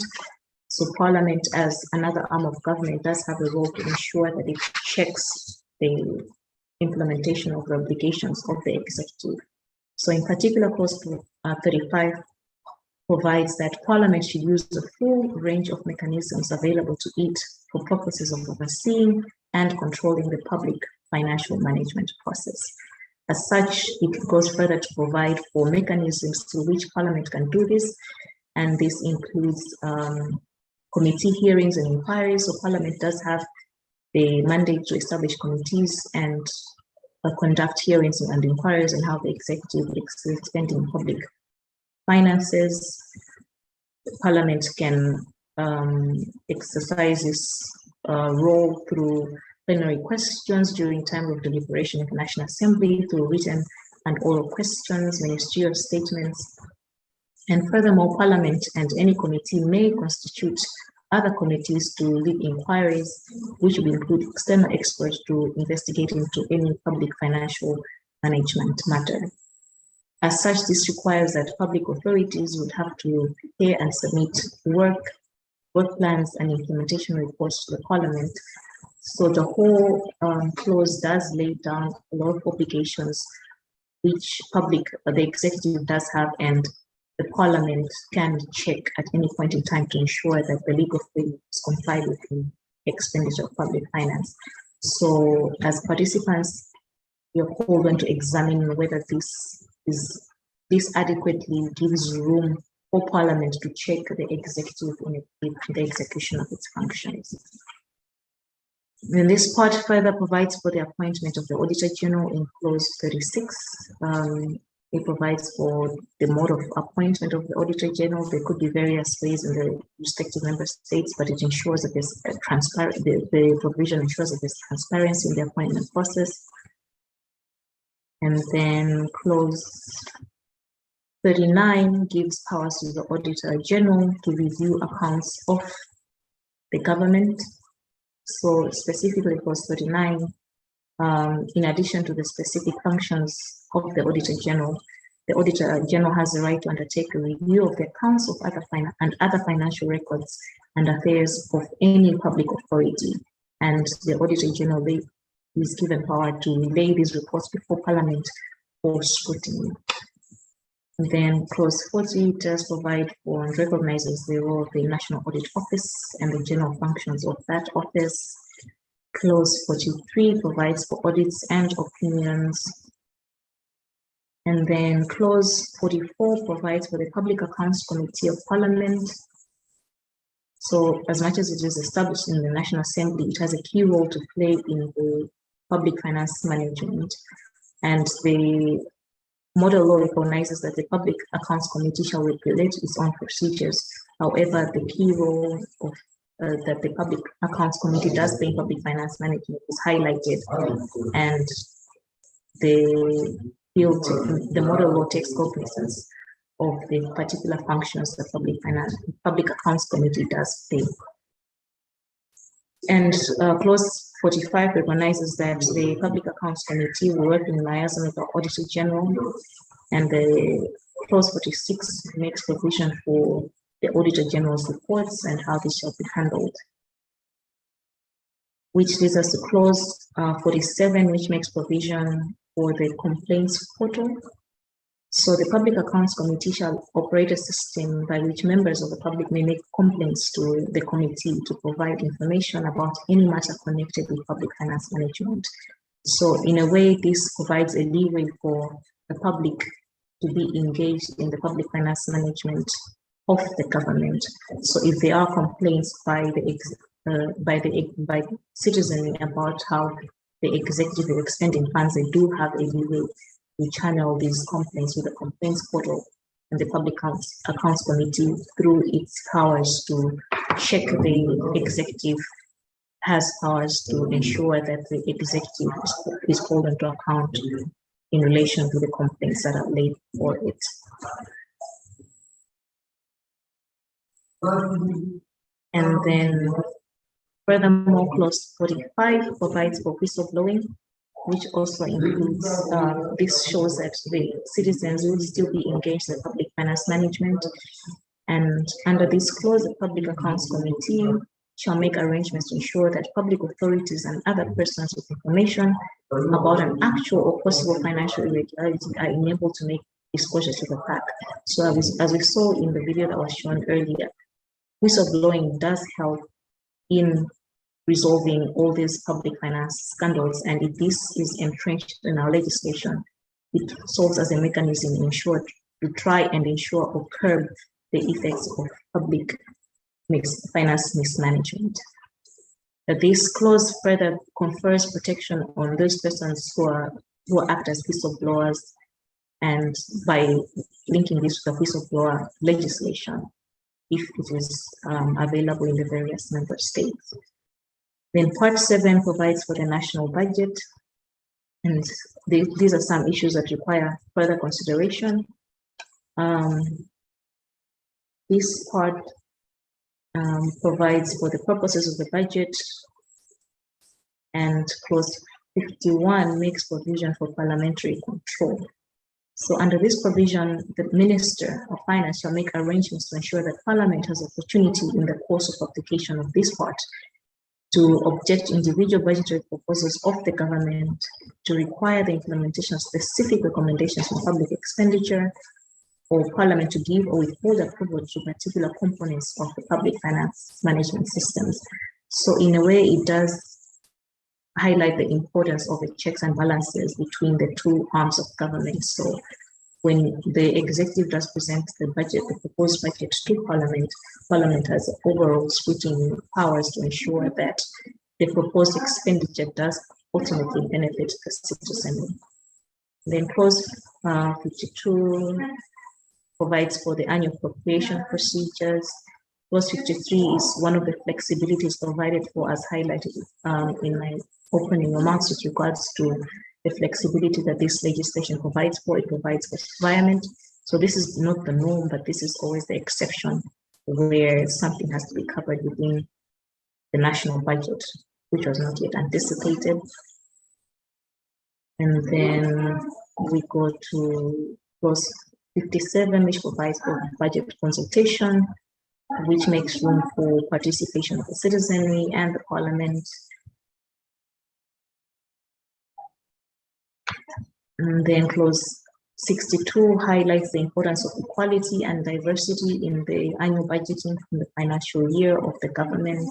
So Parliament, as another arm of government, does have a role to ensure that it checks the implementation of the obligations of the executive. So in particular, clause 35 provides that Parliament should use the full range of mechanisms available to it for purposes of overseeing and controlling the public financial management process. As such, it goes further to provide for mechanisms through which Parliament can do this, and this includes committee hearings and inquiries. So Parliament does have the mandate to establish committees and conduct hearings and inquiries on how the executive is spending public finances. Parliament can exercise its role through plenary questions during time of deliberation in the National Assembly, through written and oral questions, ministerial statements. And furthermore, Parliament and any committee may constitute other committees to lead inquiries, which will include external experts to investigate into any public financial management matter. As such, this requires that public authorities would have to prepare and submit work plans and implementation reports to the Parliament. So the whole clause does lay down a lot of obligations which the executive does have, and the Parliament can check at any point in time to ensure that the legal framework is complied with the expenditure of public finance. So as participants, you're called on to examine whether this adequately gives room for Parliament to check the executive in the execution of its functions. And this part further provides for the appointment of the Auditor General in clause 36. It provides for the mode of appointment of the Auditor General. There could be various ways in the respective member states, but it ensures that there's the provision ensures that there's transparency in the appointment process. And then clause 39 gives powers to the Auditor General to review accounts of the government. So specifically clause 39, in addition to the specific functions of the Auditor General has the right to undertake a review of the accounts of other financial records and affairs of any public authority. And the Auditor General is given power to lay these reports before Parliament for scrutiny. And then clause 40 does provide for and recognizes the role of the National Audit Office and the general functions of that office. Clause 43 provides for audits and opinions. And then clause 44 provides for the Public Accounts Committee of Parliament. So as much as it is established in the National Assembly, it has a key role to play in the public finance management. And the model law recognizes that the Public Accounts Committee shall regulate its own procedures. However, the key role of that the Public Accounts Committee does play in public finance management is highlighted, and the model law takes cognizance of the particular functions the Public Accounts Committee does play. And clause 45 recognizes that the Public Accounts Committee will work in liaison with the Auditor General, and the clause 46 makes provision for the Auditor General's reports and how this shall be handled. Which leads us to clause 47, which makes provision for the complaints portal. So the Public Accounts Committee shall operate a system by which members of the public may make complaints to the committee to provide information about any matter connected with public finance management. So in a way, this provides a leeway for the public to be engaged in the public finance management of the government. So if there are complaints by citizenry about how the executive is expending funds, they do have a leeway to channel these complaints with the complaints portal, and the Public Accounts Committee, through its powers to check the executive, has powers to ensure that the executive is called into account in relation to the complaints that are laid for it. And then furthermore, clause 45 provides for whistleblowing, which also includes, this shows that the citizens will still be engaged in public finance management. And under this clause, the Public Accounts Committee shall make arrangements to ensure that public authorities and other persons with information about an actual or possible financial irregularity are enabled to make disclosures to the PAC. So as we saw in the video that was shown earlier, whistleblowing does help in resolving all these public finance scandals, and if this is entrenched in our legislation, it serves as a mechanism in short to try and ensure or curb the effects of public finance mismanagement. This clause further confers protection on those persons who act as whistleblowers, and by linking this to the whistleblower legislation, if it is available in the various member states. Then Part 7 provides for the national budget, and these are some issues that require further consideration. This part provides for the purposes of the budget, and clause 51 makes provision for parliamentary control. So under this provision, the Minister of Finance shall make arrangements to ensure that Parliament has opportunity in the course of application of this part to object individual budgetary proposals of the government, to require the implementation of specific recommendations on public expenditure, or Parliament to give or withhold approval to particular components of the public finance management systems. So in a way, it does highlight the importance of the checks and balances between the two arms of government. So when the executive does present the budget, the proposed budget to Parliament, Parliament has overall scrutiny powers to ensure that the proposed expenditure does ultimately benefit the citizenry. Then clause 52 provides for the annual appropriation procedures. Clause 53 is one of the flexibilities provided for, as highlighted in my opening remarks, with regards to the flexibility that this legislation provides for. It provides for requirement. So this is not the norm, but this is always the exception where something has to be covered within the national budget, which was not yet anticipated. And then we go to clause 57, which provides for budget consultation, which makes room for participation of the citizenry and the Parliament. And then clause 62 highlights the importance of equality and diversity in the annual budgeting from the financial year of the government.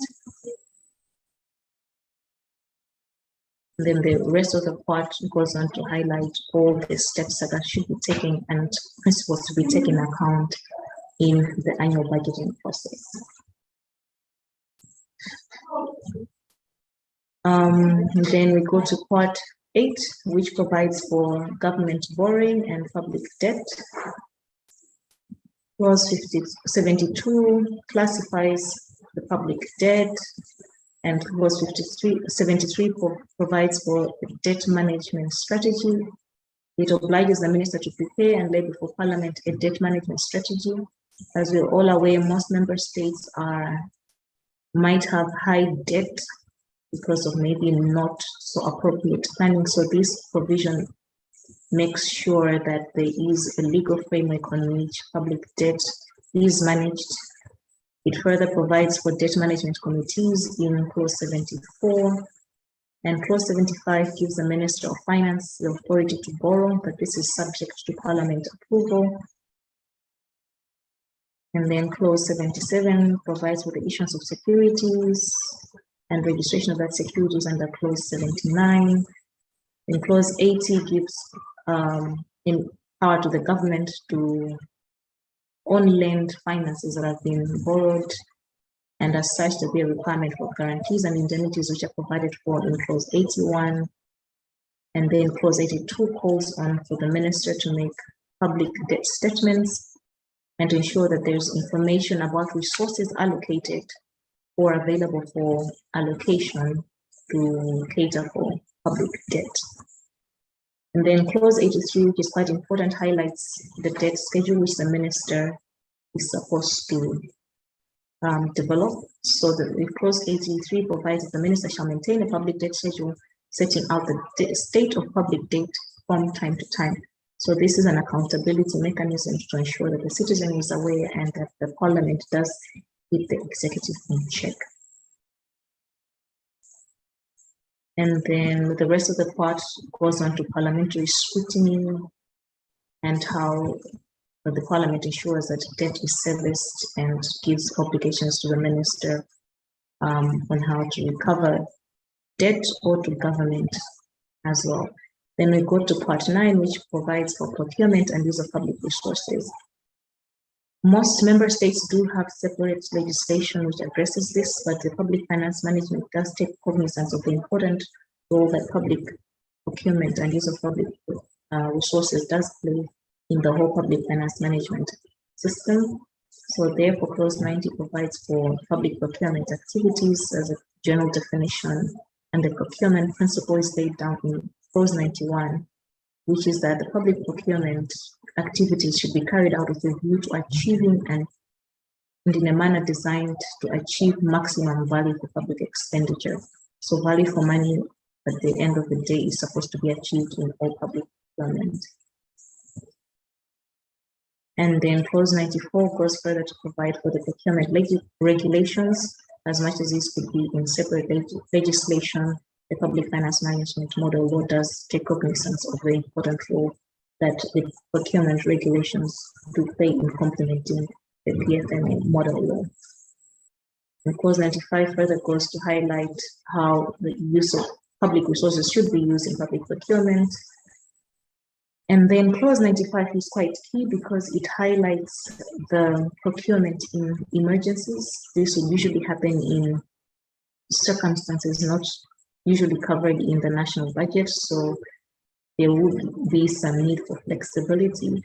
Then the rest of the part goes on to highlight all the steps that should be taken and principles to be taken into account in the annual budgeting process. Then we go to part 8, which provides for government borrowing and public debt. Clause 72 classifies the public debt, and clause 73 provides for a debt management strategy. It obliges the minister to prepare and lay before Parliament a debt management strategy. As we're all aware, most member states might have high debt because of maybe not so appropriate planning. So this provision makes sure that there is a legal framework on which public debt is managed. It further provides for debt management committees in clause 74, and clause 75 gives the Minister of Finance the authority to borrow, but this is subject to Parliament approval. And then clause 77 provides for the issuance of securities and registration of that securities under clause 79. And clause 80 gives power to the government to on-lend finances that have been borrowed, and as such there be a requirement for guarantees and indemnities which are provided for in clause 81. And then clause 82 calls on for the minister to make public debt statements and to ensure that there's information about resources allocated or available for allocation to cater for public debt. And then clause 83, which is quite important, highlights the debt schedule which the minister is supposed to develop. So the clause 83 provides that the minister shall maintain a public debt schedule setting out the state of public debt from time to time. So this is an accountability mechanism to ensure that the citizen is aware and that the Parliament does keep the executive in check. And then the rest of the part goes on to parliamentary scrutiny and how the Parliament ensures that debt is serviced and gives obligations to the minister on how to recover debt or to government as well. Then we go to part 9, which provides for procurement and use of public resources. Most member states do have separate legislation which addresses this, but the public finance management does take cognizance of the important role that public procurement and use of public resources does play in the whole public finance management system. So therefore, clause 90 provides for public procurement activities as a general definition, and the procurement principle is laid down in clause 91, which is that the public procurement activities should be carried out with a view to achieving and in a manner designed to achieve maximum value for public expenditure. So value for money at the end of the day is supposed to be achieved in all public procurement. And then clause 94 goes further to provide for the procurement regulations, as much as this could be in separate legislation. The public finance management model law does take cognizance of the important role that the procurement regulations do play in complementing the PFMA model law. And clause 95 further goes to highlight how the use of public resources should be used in public procurement. And then clause 95 is quite key because it highlights the procurement in emergencies. This will usually happen in circumstances not usually covered in the national budget, so there would be some need for flexibility.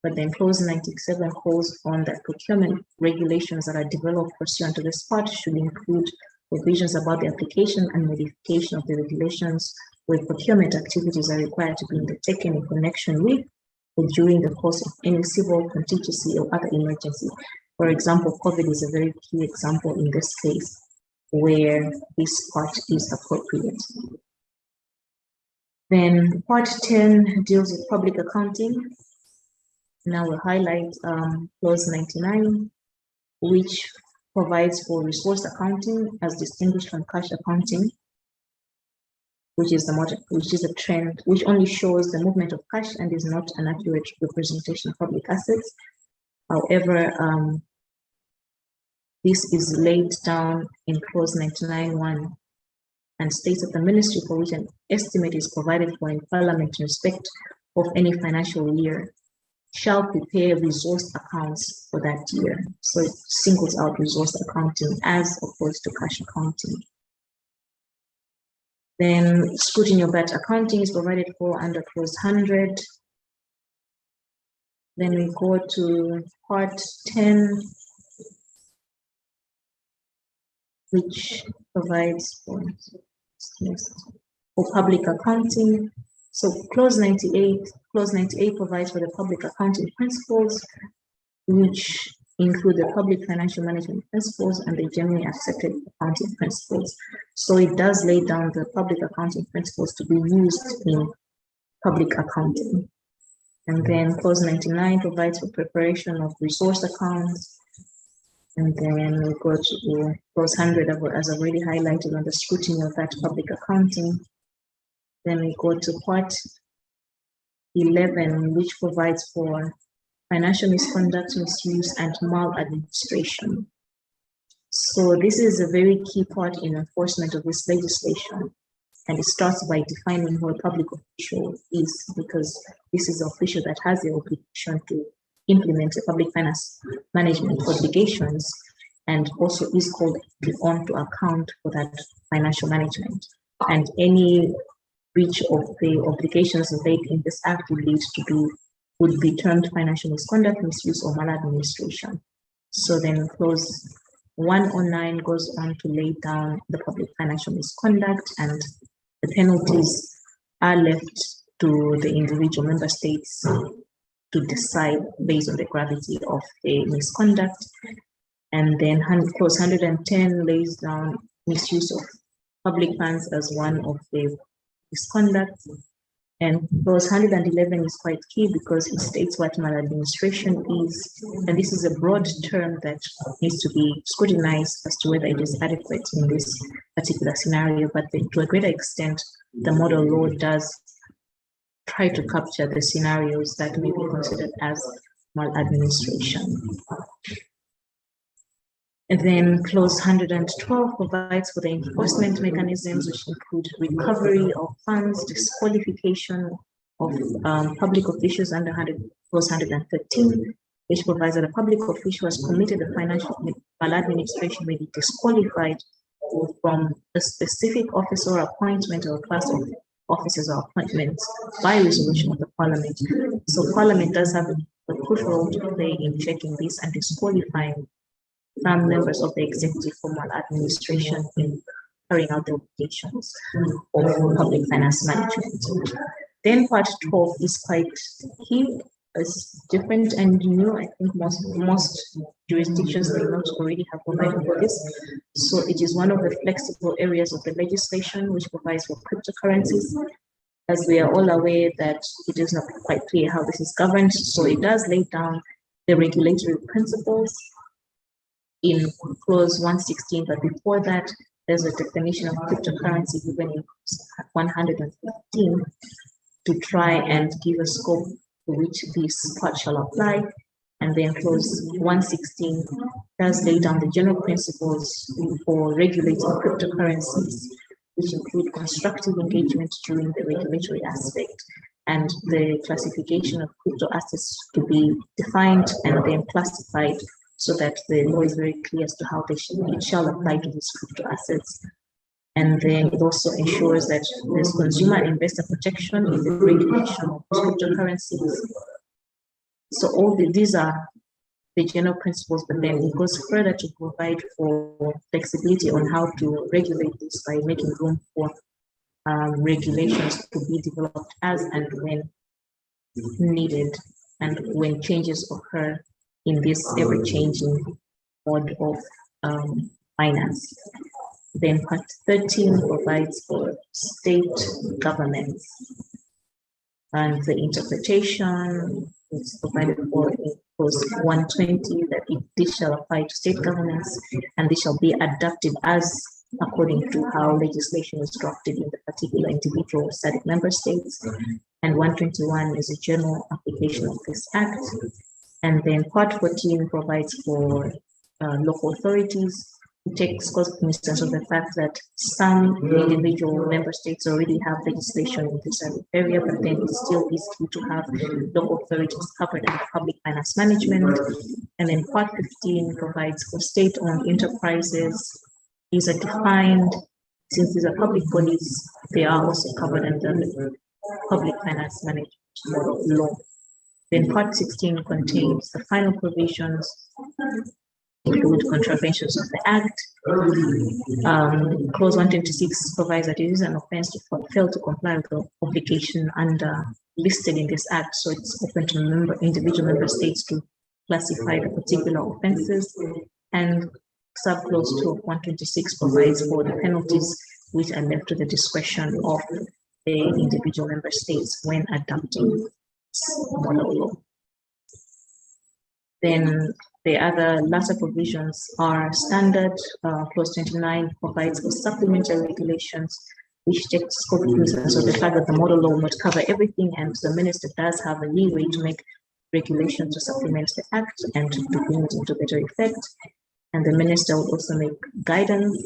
But then clause 97 calls on that procurement regulations that are developed pursuant to this part should include provisions about the application and modification of the regulations where procurement activities are required to be undertaken in connection with or during the course of any civil contingency or other emergency. For example, COVID is a very key example in this case where this part is appropriate. Then part 10 deals with public accounting. Now we'll highlight clause 99, which provides for resource accounting as distinguished from cash accounting. which is a trend, which only shows the movement of cash and is not an accurate representation of public assets. However, this is laid down in clause 99.1 and states that the ministry for which an estimate is provided for in Parliament in respect of any financial year shall prepare resource accounts for that year. So it singles out resource accounting as opposed to cash accounting. Then scrutiny of that accounting is provided for under clause 100. Then we go to part 10, which provides for public accounting. So clause 98 provides for the public accounting principles, which include the public financial management principles and the generally accepted accounting principles. So it does lay down the public accounting principles to be used in public accounting. And then clause 99 provides for preparation of resource accounts. And then we go to clause 100, as I've already highlighted, on the scrutiny of that public accounting. Then we go to part 11, which provides for financial misconduct, misuse, and maladministration. So this is a very key part in enforcement of this legislation. And it starts by defining who a public official is, because this is the official that has the obligation to implement the public finance management obligations and also is called on to account for that financial management. And any breach of the obligations laid in this act would be termed financial misconduct, misuse, or maladministration. So then clause 109 goes on to lay down the public financial misconduct, and the penalties are left to the individual member states to decide based on the gravity of the misconduct. And then clause 110 lays down misuse of public funds as one of the misconduct. And clause 111 is quite key because it states what maladministration is. And this is a broad term that needs to be scrutinized as to whether it is adequate in this particular scenario. But to a greater extent, the model law does try to capture the scenarios that may be considered as maladministration. And then clause 112 provides for the enforcement mechanisms, which include recovery of funds, disqualification of public officials under clause 113, which provides that a public official has committed a financial maladministration may be disqualified from a specific office or appointment or class of offices or appointments by resolution of the Parliament. So Parliament does have a crucial role to play in checking this and disqualifying some members of the executive for maladministration in carrying out the obligations of public finance management. Then part 12 is quite key. It's different and new. I think most jurisdictions may not already have provided for this. So it is one of the flexible areas of the legislation which provides for cryptocurrencies. As we are all aware that it is not quite clear how this is governed. So it does lay down the regulatory principles in clause 116, but before that, there's a definition of cryptocurrency given in 115 to try and give a scope to which this part shall apply. And then clause 116 does lay down the general principles for regulating cryptocurrencies, which include constructive engagement during the regulatory aspect and the classification of crypto assets to be defined and then classified so that the law is very clear as to how it shall apply to these crypto assets. And then it also ensures that there's consumer and investor protection in the regulation of cryptocurrencies. So all these are the general principles, but then it goes further to provide for flexibility on how to regulate this by making room for regulations to be developed as and when needed and when changes occur in this ever-changing mode of finance. Then part 13 provides for state governments, and the interpretation is provided for in clause 120 that this shall apply to state governments and they shall be adapted as according to how legislation is drafted in the particular individual SADC member states. And 121 is a general application of this act. And then Part 14 provides for local authorities to take cognizance of the fact that some individual member states already have legislation in this area, but then it still is key to have local authorities covered under public finance management. And then Part 15 provides for state-owned enterprises. These are defined, since these are public bodies, they are also covered under the public finance management law. Then Part 16 contains the final provisions, include contraventions of the Act. Clause 126 provides that it is an offense to fail to comply with the obligation listed in this Act, so it's open to individual member states to classify the particular offenses. And subclause 2 of 126 provides for the penalties which are left to the discretion of the individual member states when adopting model law. Then the other latter provisions are standard. Clause 29 provides for supplementary regulations which takes cognizance of the fact that the model law will not cover everything, and the minister does have a leeway to make regulations to supplement the act and to bring it into better effect. And the minister will also make guidance.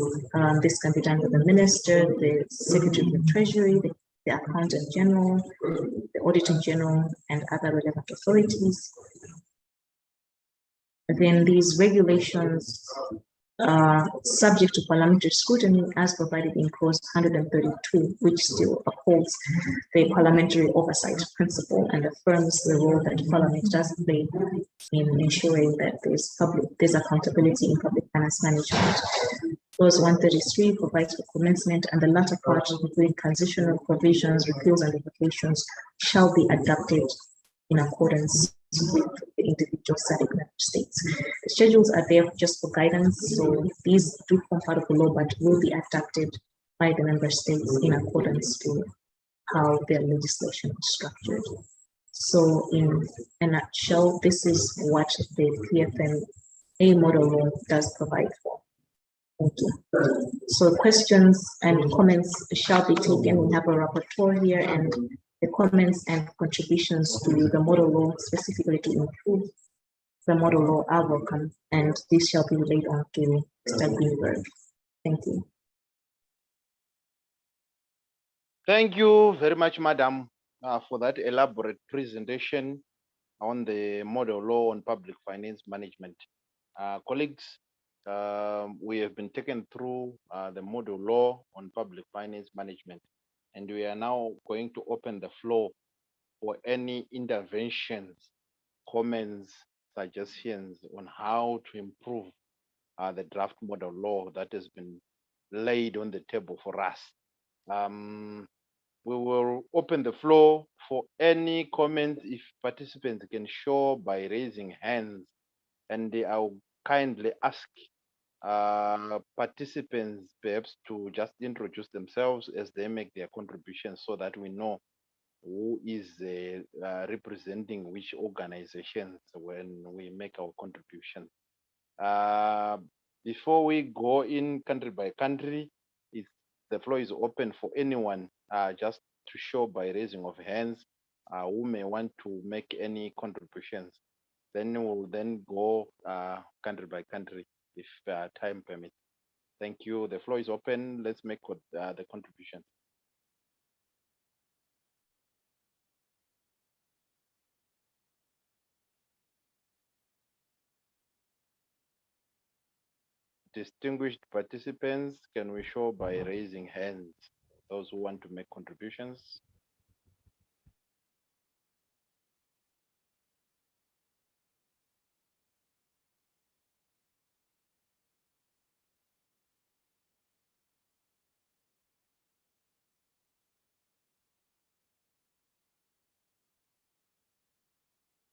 This can be done with the minister, the secretary of the treasury, the accountant general, the auditor general, and other relevant authorities. Then these regulations are subject to parliamentary scrutiny as provided in clause 132, which still upholds the parliamentary oversight principle and affirms the role that parliament does play in ensuring that there's accountability in public finance management. Clause 133 provides for commencement, and the latter part, including transitional provisions, repeals, and revocations, shall be adopted in accordance with the individual SADC member states. The schedules are there just for guidance, so these do form part of the law, but will be adopted by the member states in accordance to how their legislation is structured. So in a nutshell, this is what the PFMA model law does provide for. Thank you. So questions and comments shall be taken. We have a rapporteur here, and the comments and contributions to the model law, specifically to improve the model law, are welcome, and this shall be relayed on to Mr. Greenberg. Thank you. Thank you very much, Madam, for that elaborate presentation on the model law on public finance management. Colleagues, we have been taken through the model law on public finance management, and we are now going to open the floor for any interventions, comments, suggestions on how to improve the draft model law that has been laid on the table for us. We will open the floor for any comments if participants can show by raising hands, and I'll kindly ask participants perhaps to just introduce themselves as they make their contributions so that we know who is representing which organizations when we make our contribution. Before we go in country by country, the floor is open for anyone just to show by raising of hands who may want to make any contributions. Then we'll then go country by country if time permits. Thank you. The floor is open. Let's make the contribution. Distinguished participants, can we show by raising hands those who want to make contributions?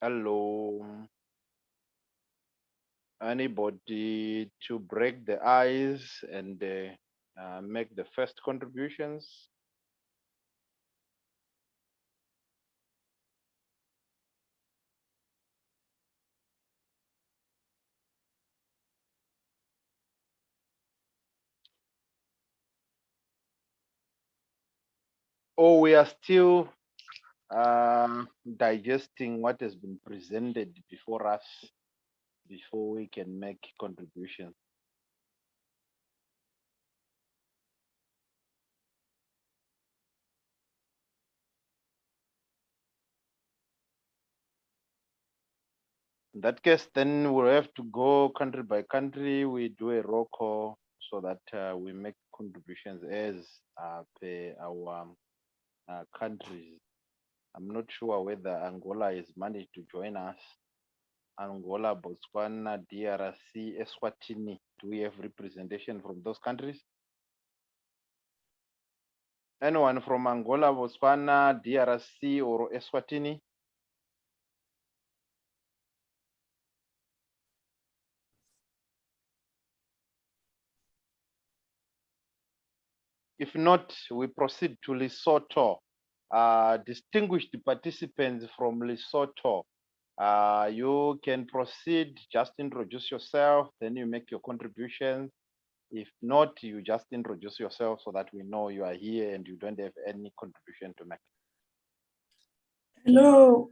Hello. Anybody to break the ice and make the first contributions? or we are still digesting what has been presented before us before we can make contributions? In that case, then we'll have to go country by country. We do a roll call so that we make contributions as per our countries. I'm not sure whether Angola has managed to join us. Angola, Botswana, DRC, Eswatini. Do we have representation from those countries? Anyone from Angola, Botswana, DRC, or Eswatini? If not, we proceed to Lesotho. Distinguished participants from Lesotho, you can proceed, just introduce yourself, then you make your contributions. If not, you just introduce yourself so that we know you are here and you don't have any contribution to make. Hello.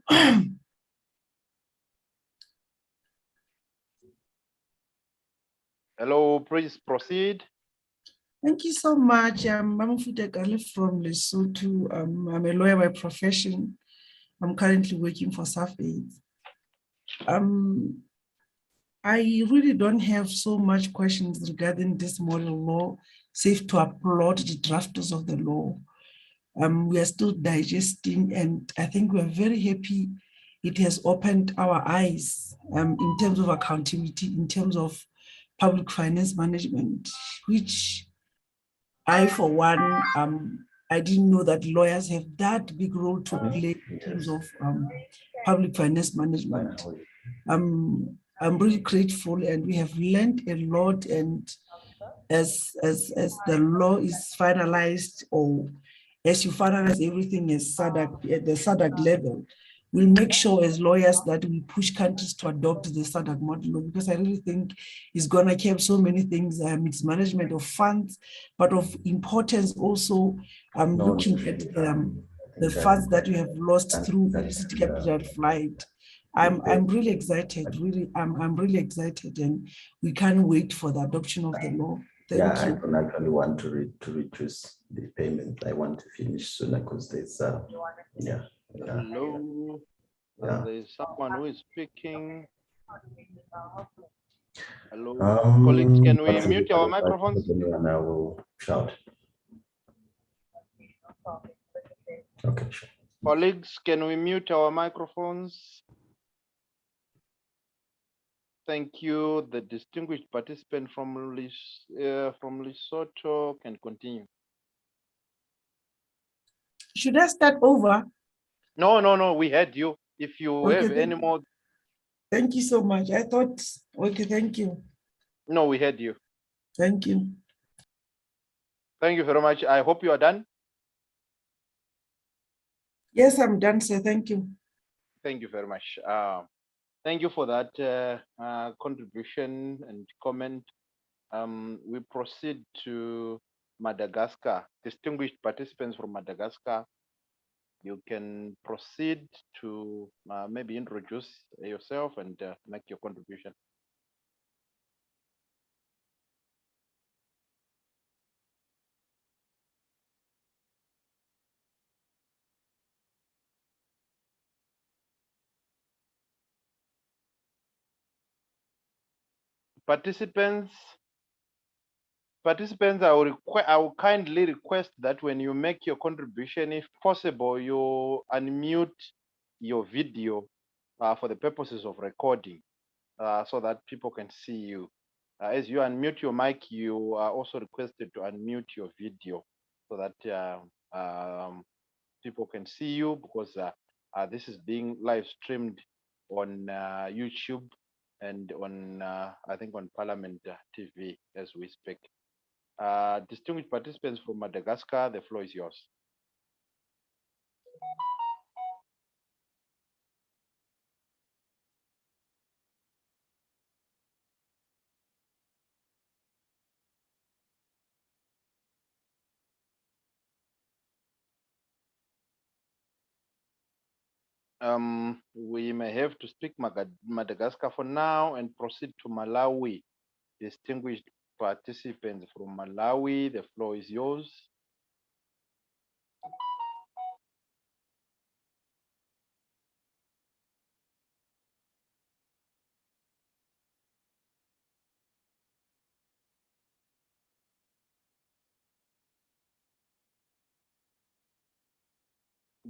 Hello, please proceed. Thank you so much. I'm Mamufute Gale from Lesotho. I'm a lawyer by profession. I'm currently working for SAFAID. I really don't have so much questions regarding this model law, save to applaud the drafters of the law. We are still digesting, and I think we're very happy it has opened our eyes in terms of accountability, in terms of public finance management, which I, for one, I didn't know that lawyers have that big role to play in terms of public finance management. I'm really grateful, and we have learned a lot. And as the law is finalized, or as you finalize everything as SADC, at the SADC level, we'll make sure as lawyers that we push countries to adopt the SADC model, because I really think it's going to keep so many things. It's management of funds, but of importance also looking at the funds that we have lost through illicit capital flight. I'm really excited, I'm really excited, and we can't wait for the adoption of the law. Thank you. I don't actually want to reduce the payment. I want to finish sooner because there's Hello. There's someone who is speaking. Hello, colleagues, can we mute our microphones? And I will shout. Okay, sure. Colleagues, can we mute our microphones? Thank you. The distinguished participant from Lesotho can continue. Should I start over? No, we had you. If you have any more. Thank you so much. I thought, okay, thank you. No, we had you. Thank you. Thank you very much. I hope you are done. Yes, I'm done, sir. Thank you. Thank you very much. Thank you for that contribution and comment. We proceed to Madagascar. Distinguished participants from Madagascar, you can proceed to maybe introduce yourself and make your contribution. Participants, I will kindly request that when you make your contribution, if possible, you unmute your video for the purposes of recording so that people can see you. As you unmute your mic, you are also requested to unmute your video so that people can see you, because this is being live streamed on YouTube and on, I think, on Parliament TV as we speak. Distinguished participants from Madagascar, the floor is yours. We may have to speak Madagascar for now and proceed to Malawi. Distinguished participants from Malawi, the floor is yours.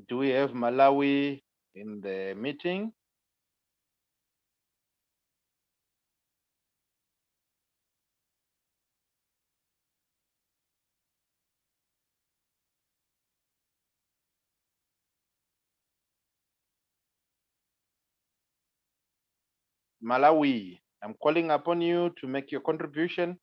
Do we have Malawi in the meeting? Malawi, I'm calling upon you to make your contribution.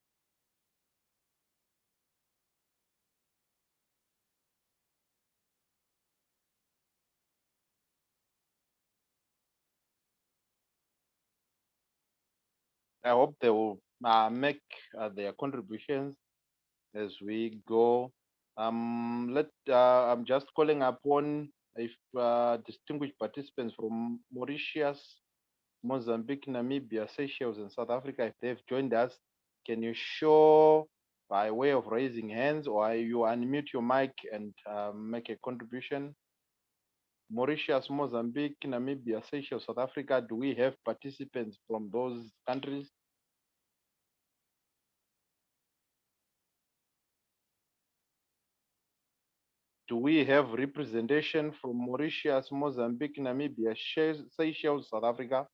I hope they will make their contributions as we go. I'm just calling upon if distinguished participants from Mauritius, Mozambique, Namibia, Seychelles, and South Africa, if they've joined us, can you show by way of raising hands, or you unmute your mic and make a contribution? Mauritius, Mozambique, Namibia, Seychelles, South Africa, do we have participants from those countries? Do we have representation from Mauritius, Mozambique, Namibia, Seychelles, South Africa?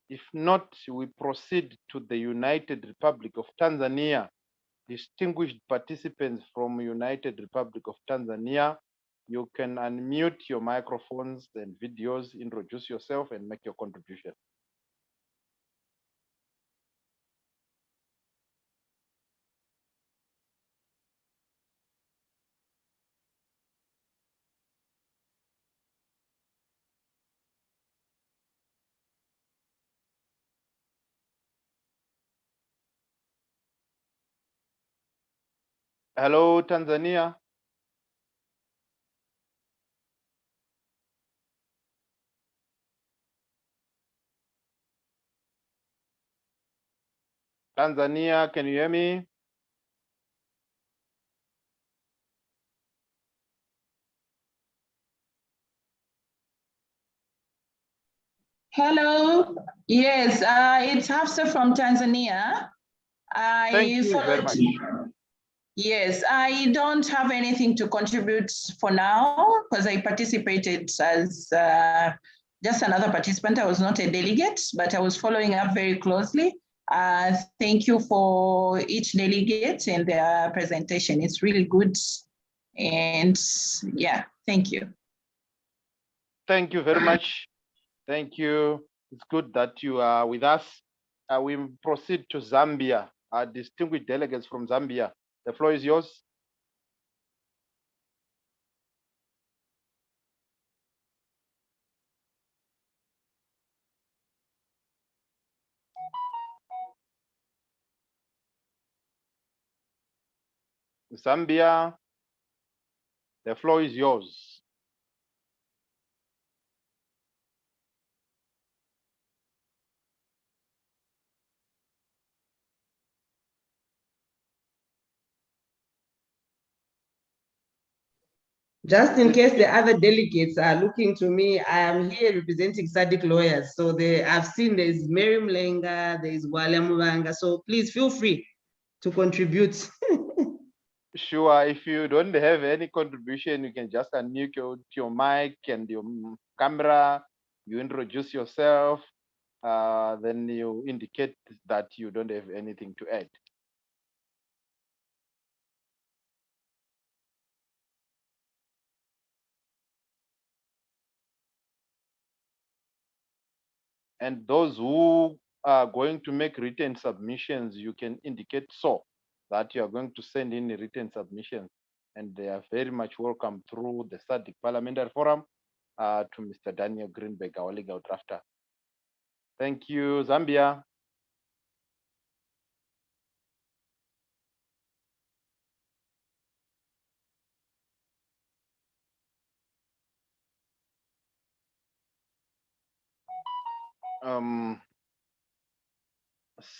If not, we proceed to the United Republic of Tanzania. Distinguished participants from United Republic of Tanzania, you can unmute your microphones and videos, introduce yourself and make your contribution. Hello, Tanzania. Tanzania, can you hear me? Hello. Yes, it's Hafsa from Tanzania. Thank you very much. Yes, I don't have anything to contribute for now because I participated as just another participant. I was not a delegate, but I was following up very closely. Thank you for each delegate and their presentation. It's really good. And yeah, thank you. Thank you very much. Thank you. It's good that you are with us. We proceed to Zambia. Our distinguished delegates from Zambia. The floor is yours. Zambia, the floor is yours. Just in case the other delegates are looking to me, I am here representing SADC lawyers. So I've seen there's Mary Mlenga, there's Wale Muvanga. So please feel free to contribute. Sure, if you don't have any contribution, you can just unmute your mic and your camera. You introduce yourself, then you indicate that you don't have anything to add. And those who are going to make written submissions, you can indicate so that you are going to send in written submissions, and they are very much welcome through the SADC Parliamentary Forum to Mr. Daniel Greenberg, our legal drafter. Thank you, Zambia.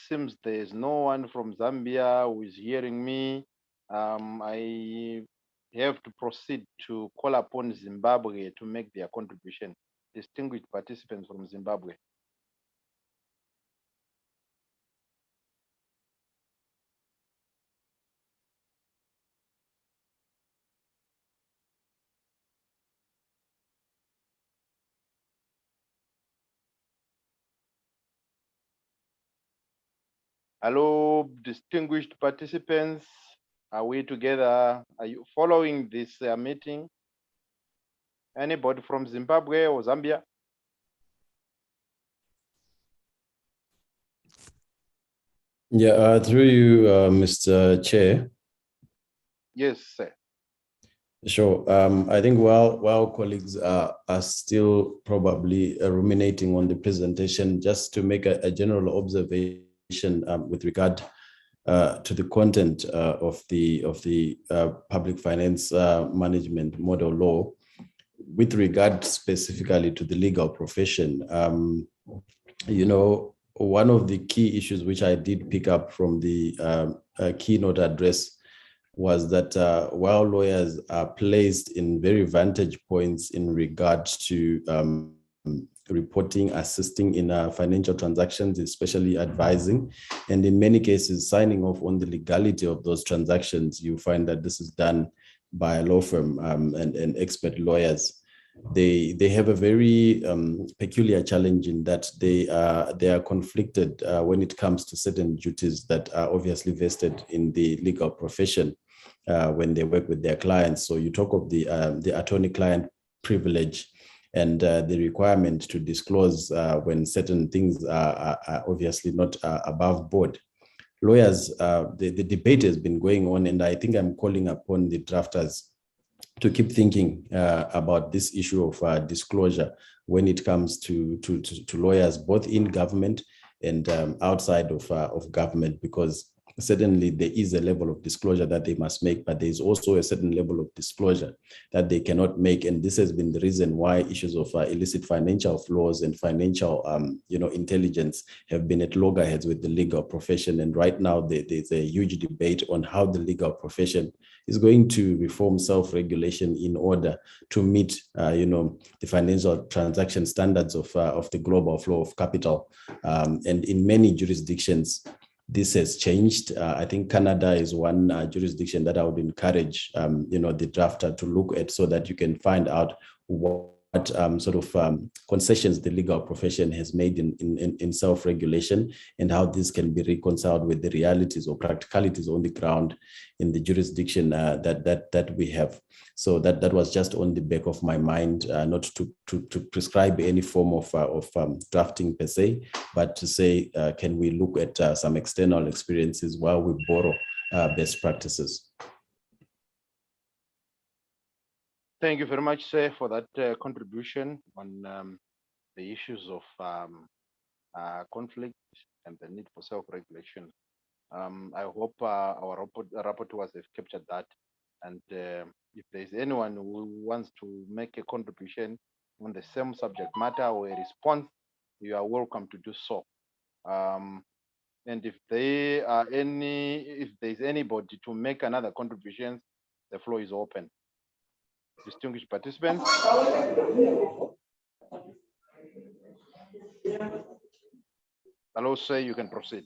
Seems there's no one from Zambia who is hearing me. I have to proceed to call upon Zimbabwe to make their contribution. Distinguished participants from Zimbabwe. Hello, distinguished participants. Are we together? Are you following this meeting? Anybody from Zimbabwe or Zambia? Yeah, through you, Mr. Chair. Yes, sir. Sure. I think while colleagues are still probably ruminating on the presentation, just to make a general observation with regard to the content of the public finance management model law, with regard specifically to the legal profession, you know, one of the key issues which I did pick up from the keynote address was that while lawyers are placed in very vantage points in regard to reporting, assisting in financial transactions, especially advising, and in many cases signing off on the legality of those transactions, you find that this is done by a law firm and expert lawyers. They have a very peculiar challenge in that they are conflicted when it comes to certain duties that are obviously vested in the legal profession when they work with their clients. So you talk of the attorney-client privilege and the requirement to disclose when certain things are obviously not above board. Lawyers, the debate has been going on, and I think I'm calling upon the drafters to keep thinking about this issue of disclosure when it comes to lawyers, both in government and outside of government, because certainly there is a level of disclosure that they must make, but there is also a certain level of disclosure that they cannot make. And this has been the reason why issues of illicit financial flows and financial intelligence have been at loggerheads with the legal profession. And right now there's a huge debate on how the legal profession is going to reform self-regulation in order to meet the financial transaction standards of the global flow of capital. And in many jurisdictions, this has changed. I think Canada is one jurisdiction that I would encourage, the drafter to look at, so that you can find out what sort of concessions the legal profession has made in self-regulation, and how this can be reconciled with the realities or practicalities on the ground in the jurisdiction that we have. So that was just on the back of my mind, not to prescribe any form of drafting per se, but to say, can we look at some external experiences while we borrow best practices? Thank you very much, sir, for that contribution on the issues of conflict and the need for self-regulation. I hope our rapporteurs have captured that. And if there's anyone who wants to make a contribution on the same subject matter or a response, you are welcome to do so. And if there's anybody to make another contribution, the floor is open. Distinguished participants. Hello, sir, you can proceed.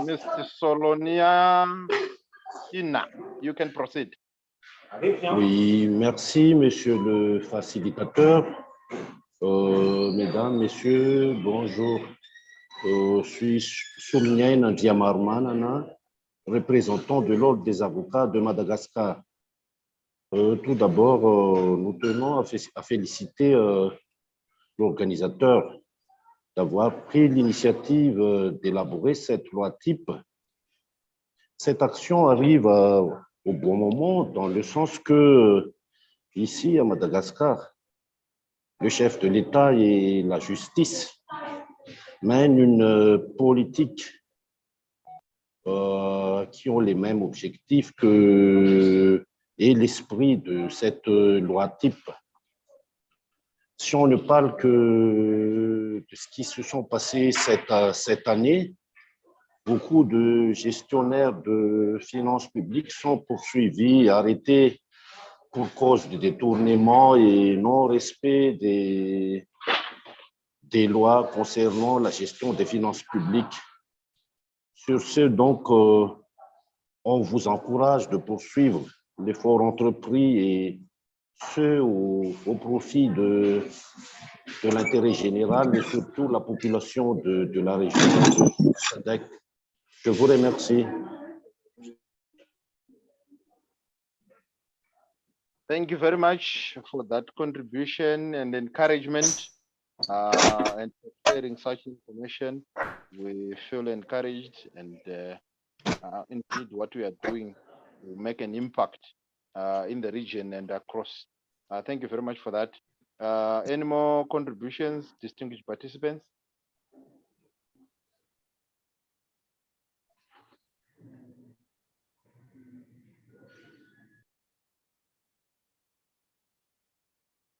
Mr. Solonia Ina, you can proceed. Oui, merci, monsieur le facilitateur. Mesdames, messieurs, bonjour. Je suis Soumniaïna Diamarmanana, représentant de l'Ordre des avocats de Madagascar. Tout d'abord, nous tenons à féliciter l'organisateur d'avoir pris l'initiative d'élaborer cette loi type. Cette action arrive au bon moment, dans le sens que ici, à Madagascar, le chef de l'État et la justice mènent une politique qui ont les mêmes objectifs et l'esprit de cette loi type. Si on ne parle que de ce qui se sont passés cette année, beaucoup de gestionnaires de finances publiques sont poursuivis, arrêtés pour cause de détournement et non-respect des lois concernant la gestion des finances publiques. Sur ce, donc, on vous encourage de poursuivre l'effort entrepris et ce au profit de l'intérêt général et surtout la population de la région de SADC. Je vous remercie. Thank you very much for that contribution and encouragement and for sharing such information. We feel encouraged and indeed what we are doing will make an impact in the region and across. Thank you very much for that. Any more contributions, distinguished participants?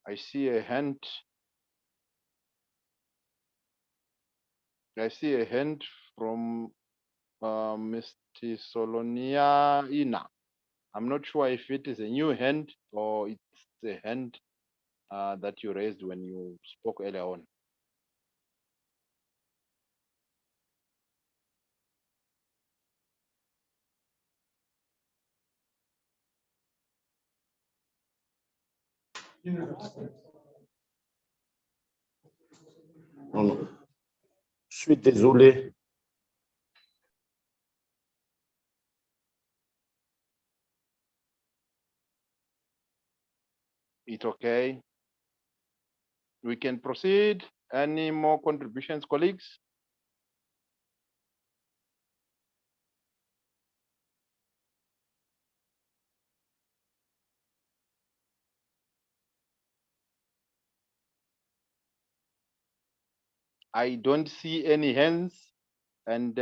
I see a hand. I see a hand from Mr. Solonia Ina. I'm not sure if it is a new hand or it's a hand that you raised when you spoke earlier on. Non. Je suis désolé. It's okay. We can proceed. Any more contributions, colleagues? I don't see any hands, and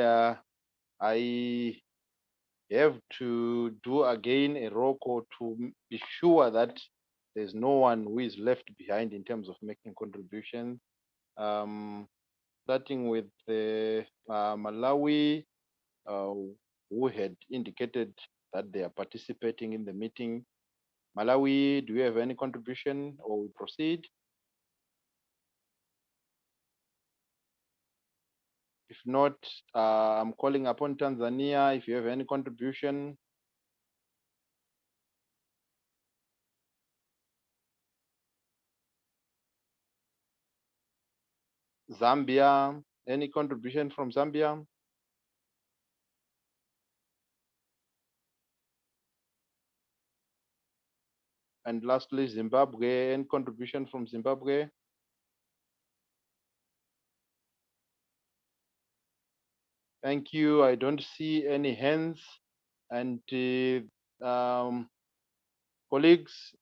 I have to do again a roll call to be sure that there's no one who is left behind in terms of making contributions. Starting with the Malawi, who had indicated that they are participating in the meeting. Malawi, do you have any contribution or we proceed? If not, I'm calling upon Tanzania. If you have any contribution. Zambia, any contribution from Zambia? And lastly, Zimbabwe, any contribution from Zimbabwe? Thank you. I don't see any hands. And colleagues,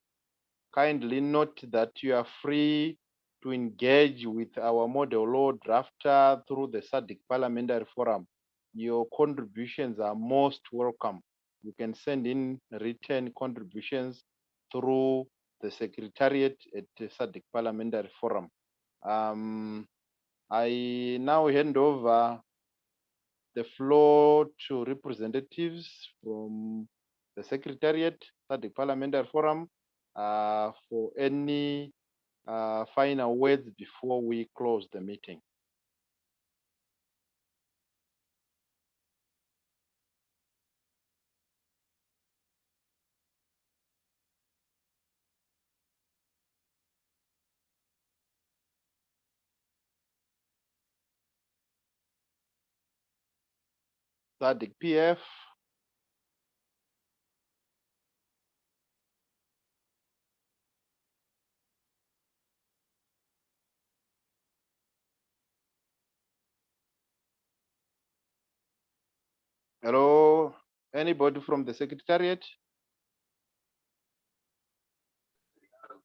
kindly note that you are free to engage with our model law drafter through the SADC Parliamentary Forum. Your contributions are most welcome. You can send in written contributions through the Secretariat at the SADC Parliamentary Forum. I now hand over the floor to representatives from the Secretariat at the Parliamentary Forum for any final words before we close the meeting. SADC PF. Hello, anybody from the Secretariat?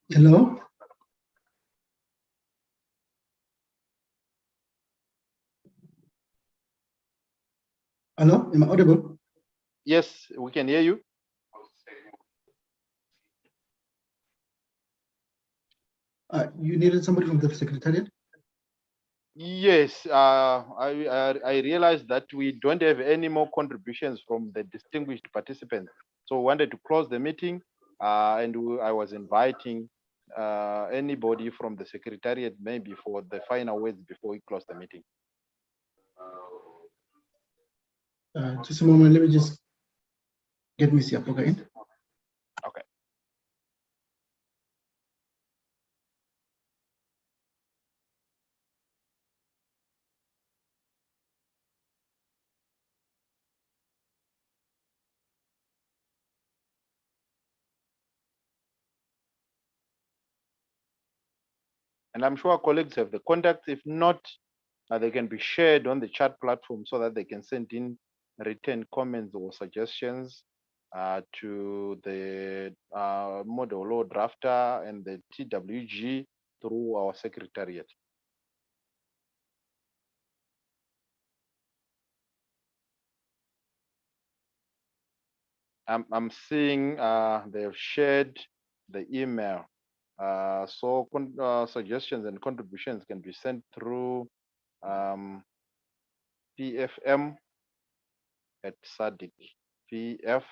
Hello? Hello, am I audible? Yes, we can hear you. You needed somebody from the secretariat? Yes, I realized that we don't have any more contributions from the distinguished participants. So we wanted to close the meeting, and I was inviting anybody from the secretariat maybe for the final words before we close the meeting. Just a moment, let me just get Miss Yapoka in. Okay. And I'm sure colleagues have the contacts. If not, they can be shared on the chat platform so that they can send in written comments or suggestions to the model law drafter and the TWG through our secretariat. I'm seeing they've shared the email. So suggestions and contributions can be sent through pfm at sadcpf.org.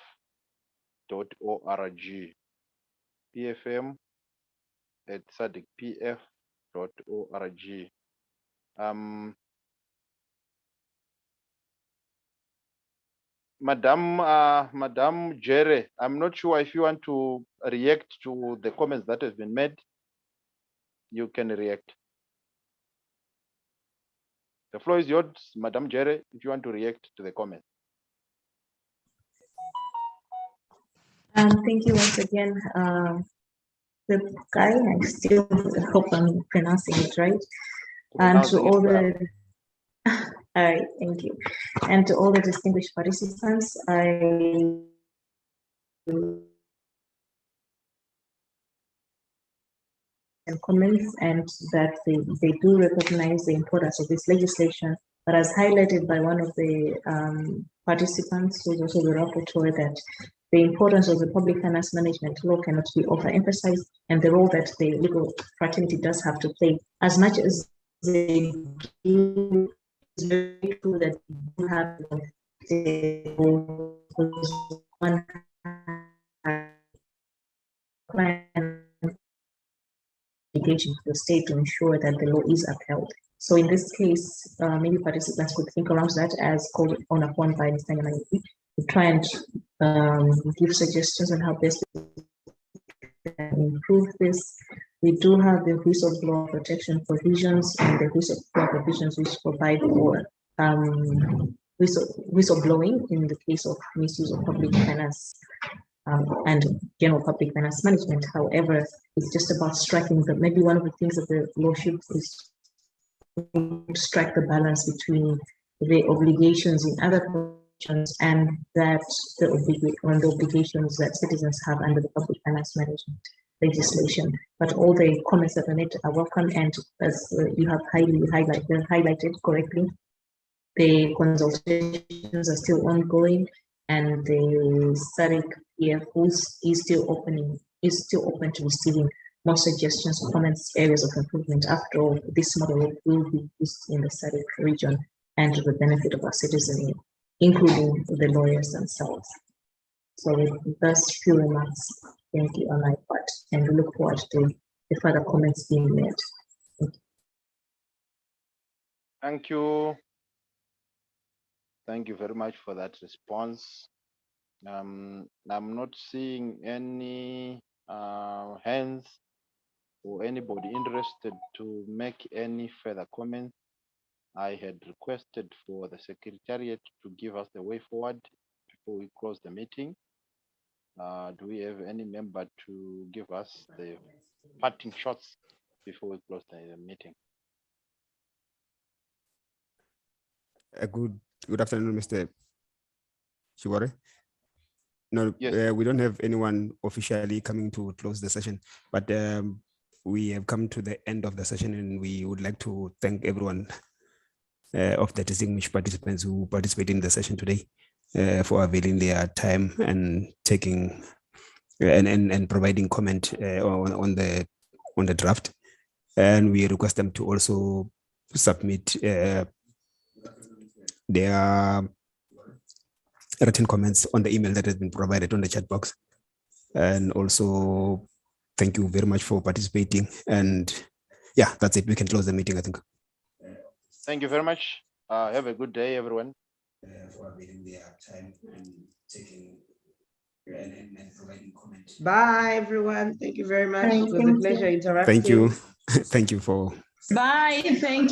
pfm at sadcpf.org. Madam Jere, I'm not sure if you want to react to the comments that have been made. You can react. The floor is yours, Madam Jere, if you want to react to the comments. Thank you once again, the guy. I still hope I'm pronouncing it right. And to all the, all right, thank you. And to all the distinguished participants, and comments, and that they do recognize the importance of this legislation, but as highlighted by one of the participants, who's also the rapporteur, that the importance of the public finance management law cannot be overemphasized, and the role that the legal fraternity does have to play, as much as they do. It's very true that we have one engaging the state to ensure that the law is upheld. So in this case, maybe participants could think around that, as called on upon by Mr. Yamanyi, to try and give suggestions on how best to improve this. We do have the whistleblower protection provisions and the whistleblower provisions which provide for whistleblowing in the case of misuse of public finance and general public finance management. However, it's just about striking the, maybe one of the things that the law should is strike the balance between the obligations in other provisions and that the obligations that citizens have under the public finance management legislation. But all the comments that are made are welcome, and as you have highlighted correctly, the consultations are still ongoing, and the SADC is still open to receiving more suggestions, comments, areas of improvement. After all, this model will be used in the SADC region and to the benefit of our citizens, including the lawyers themselves. So with those few remarks, thank you on my part, and we look forward to the further comments being made. Thank you. Thank you very much for that response. I'm not seeing any hands or anybody interested to make any further comments. I had requested for the Secretariat to give us the way forward before we close the meeting. Do we have any member to give us the parting shots before we close the meeting? Good afternoon, Mr. Shigore. No, Yes. we don't have anyone officially coming to close the session, but we have come to the end of the session, and we would like to thank everyone of the distinguished participants who participated in the session today for availing their time and taking and providing comment on the draft. And we request them to also submit their written comments on the email that has been provided on the chat box. And also, thank you very much for participating. And yeah, that's it. We can close the meeting, I think. Thank you very much. Have a good day, everyone. For availing their time and taking and providing comment. Bye, everyone. Thank you very much. Bye, It was a thank pleasure you. interacting. Thank you. Thank you for. Bye. Thank you.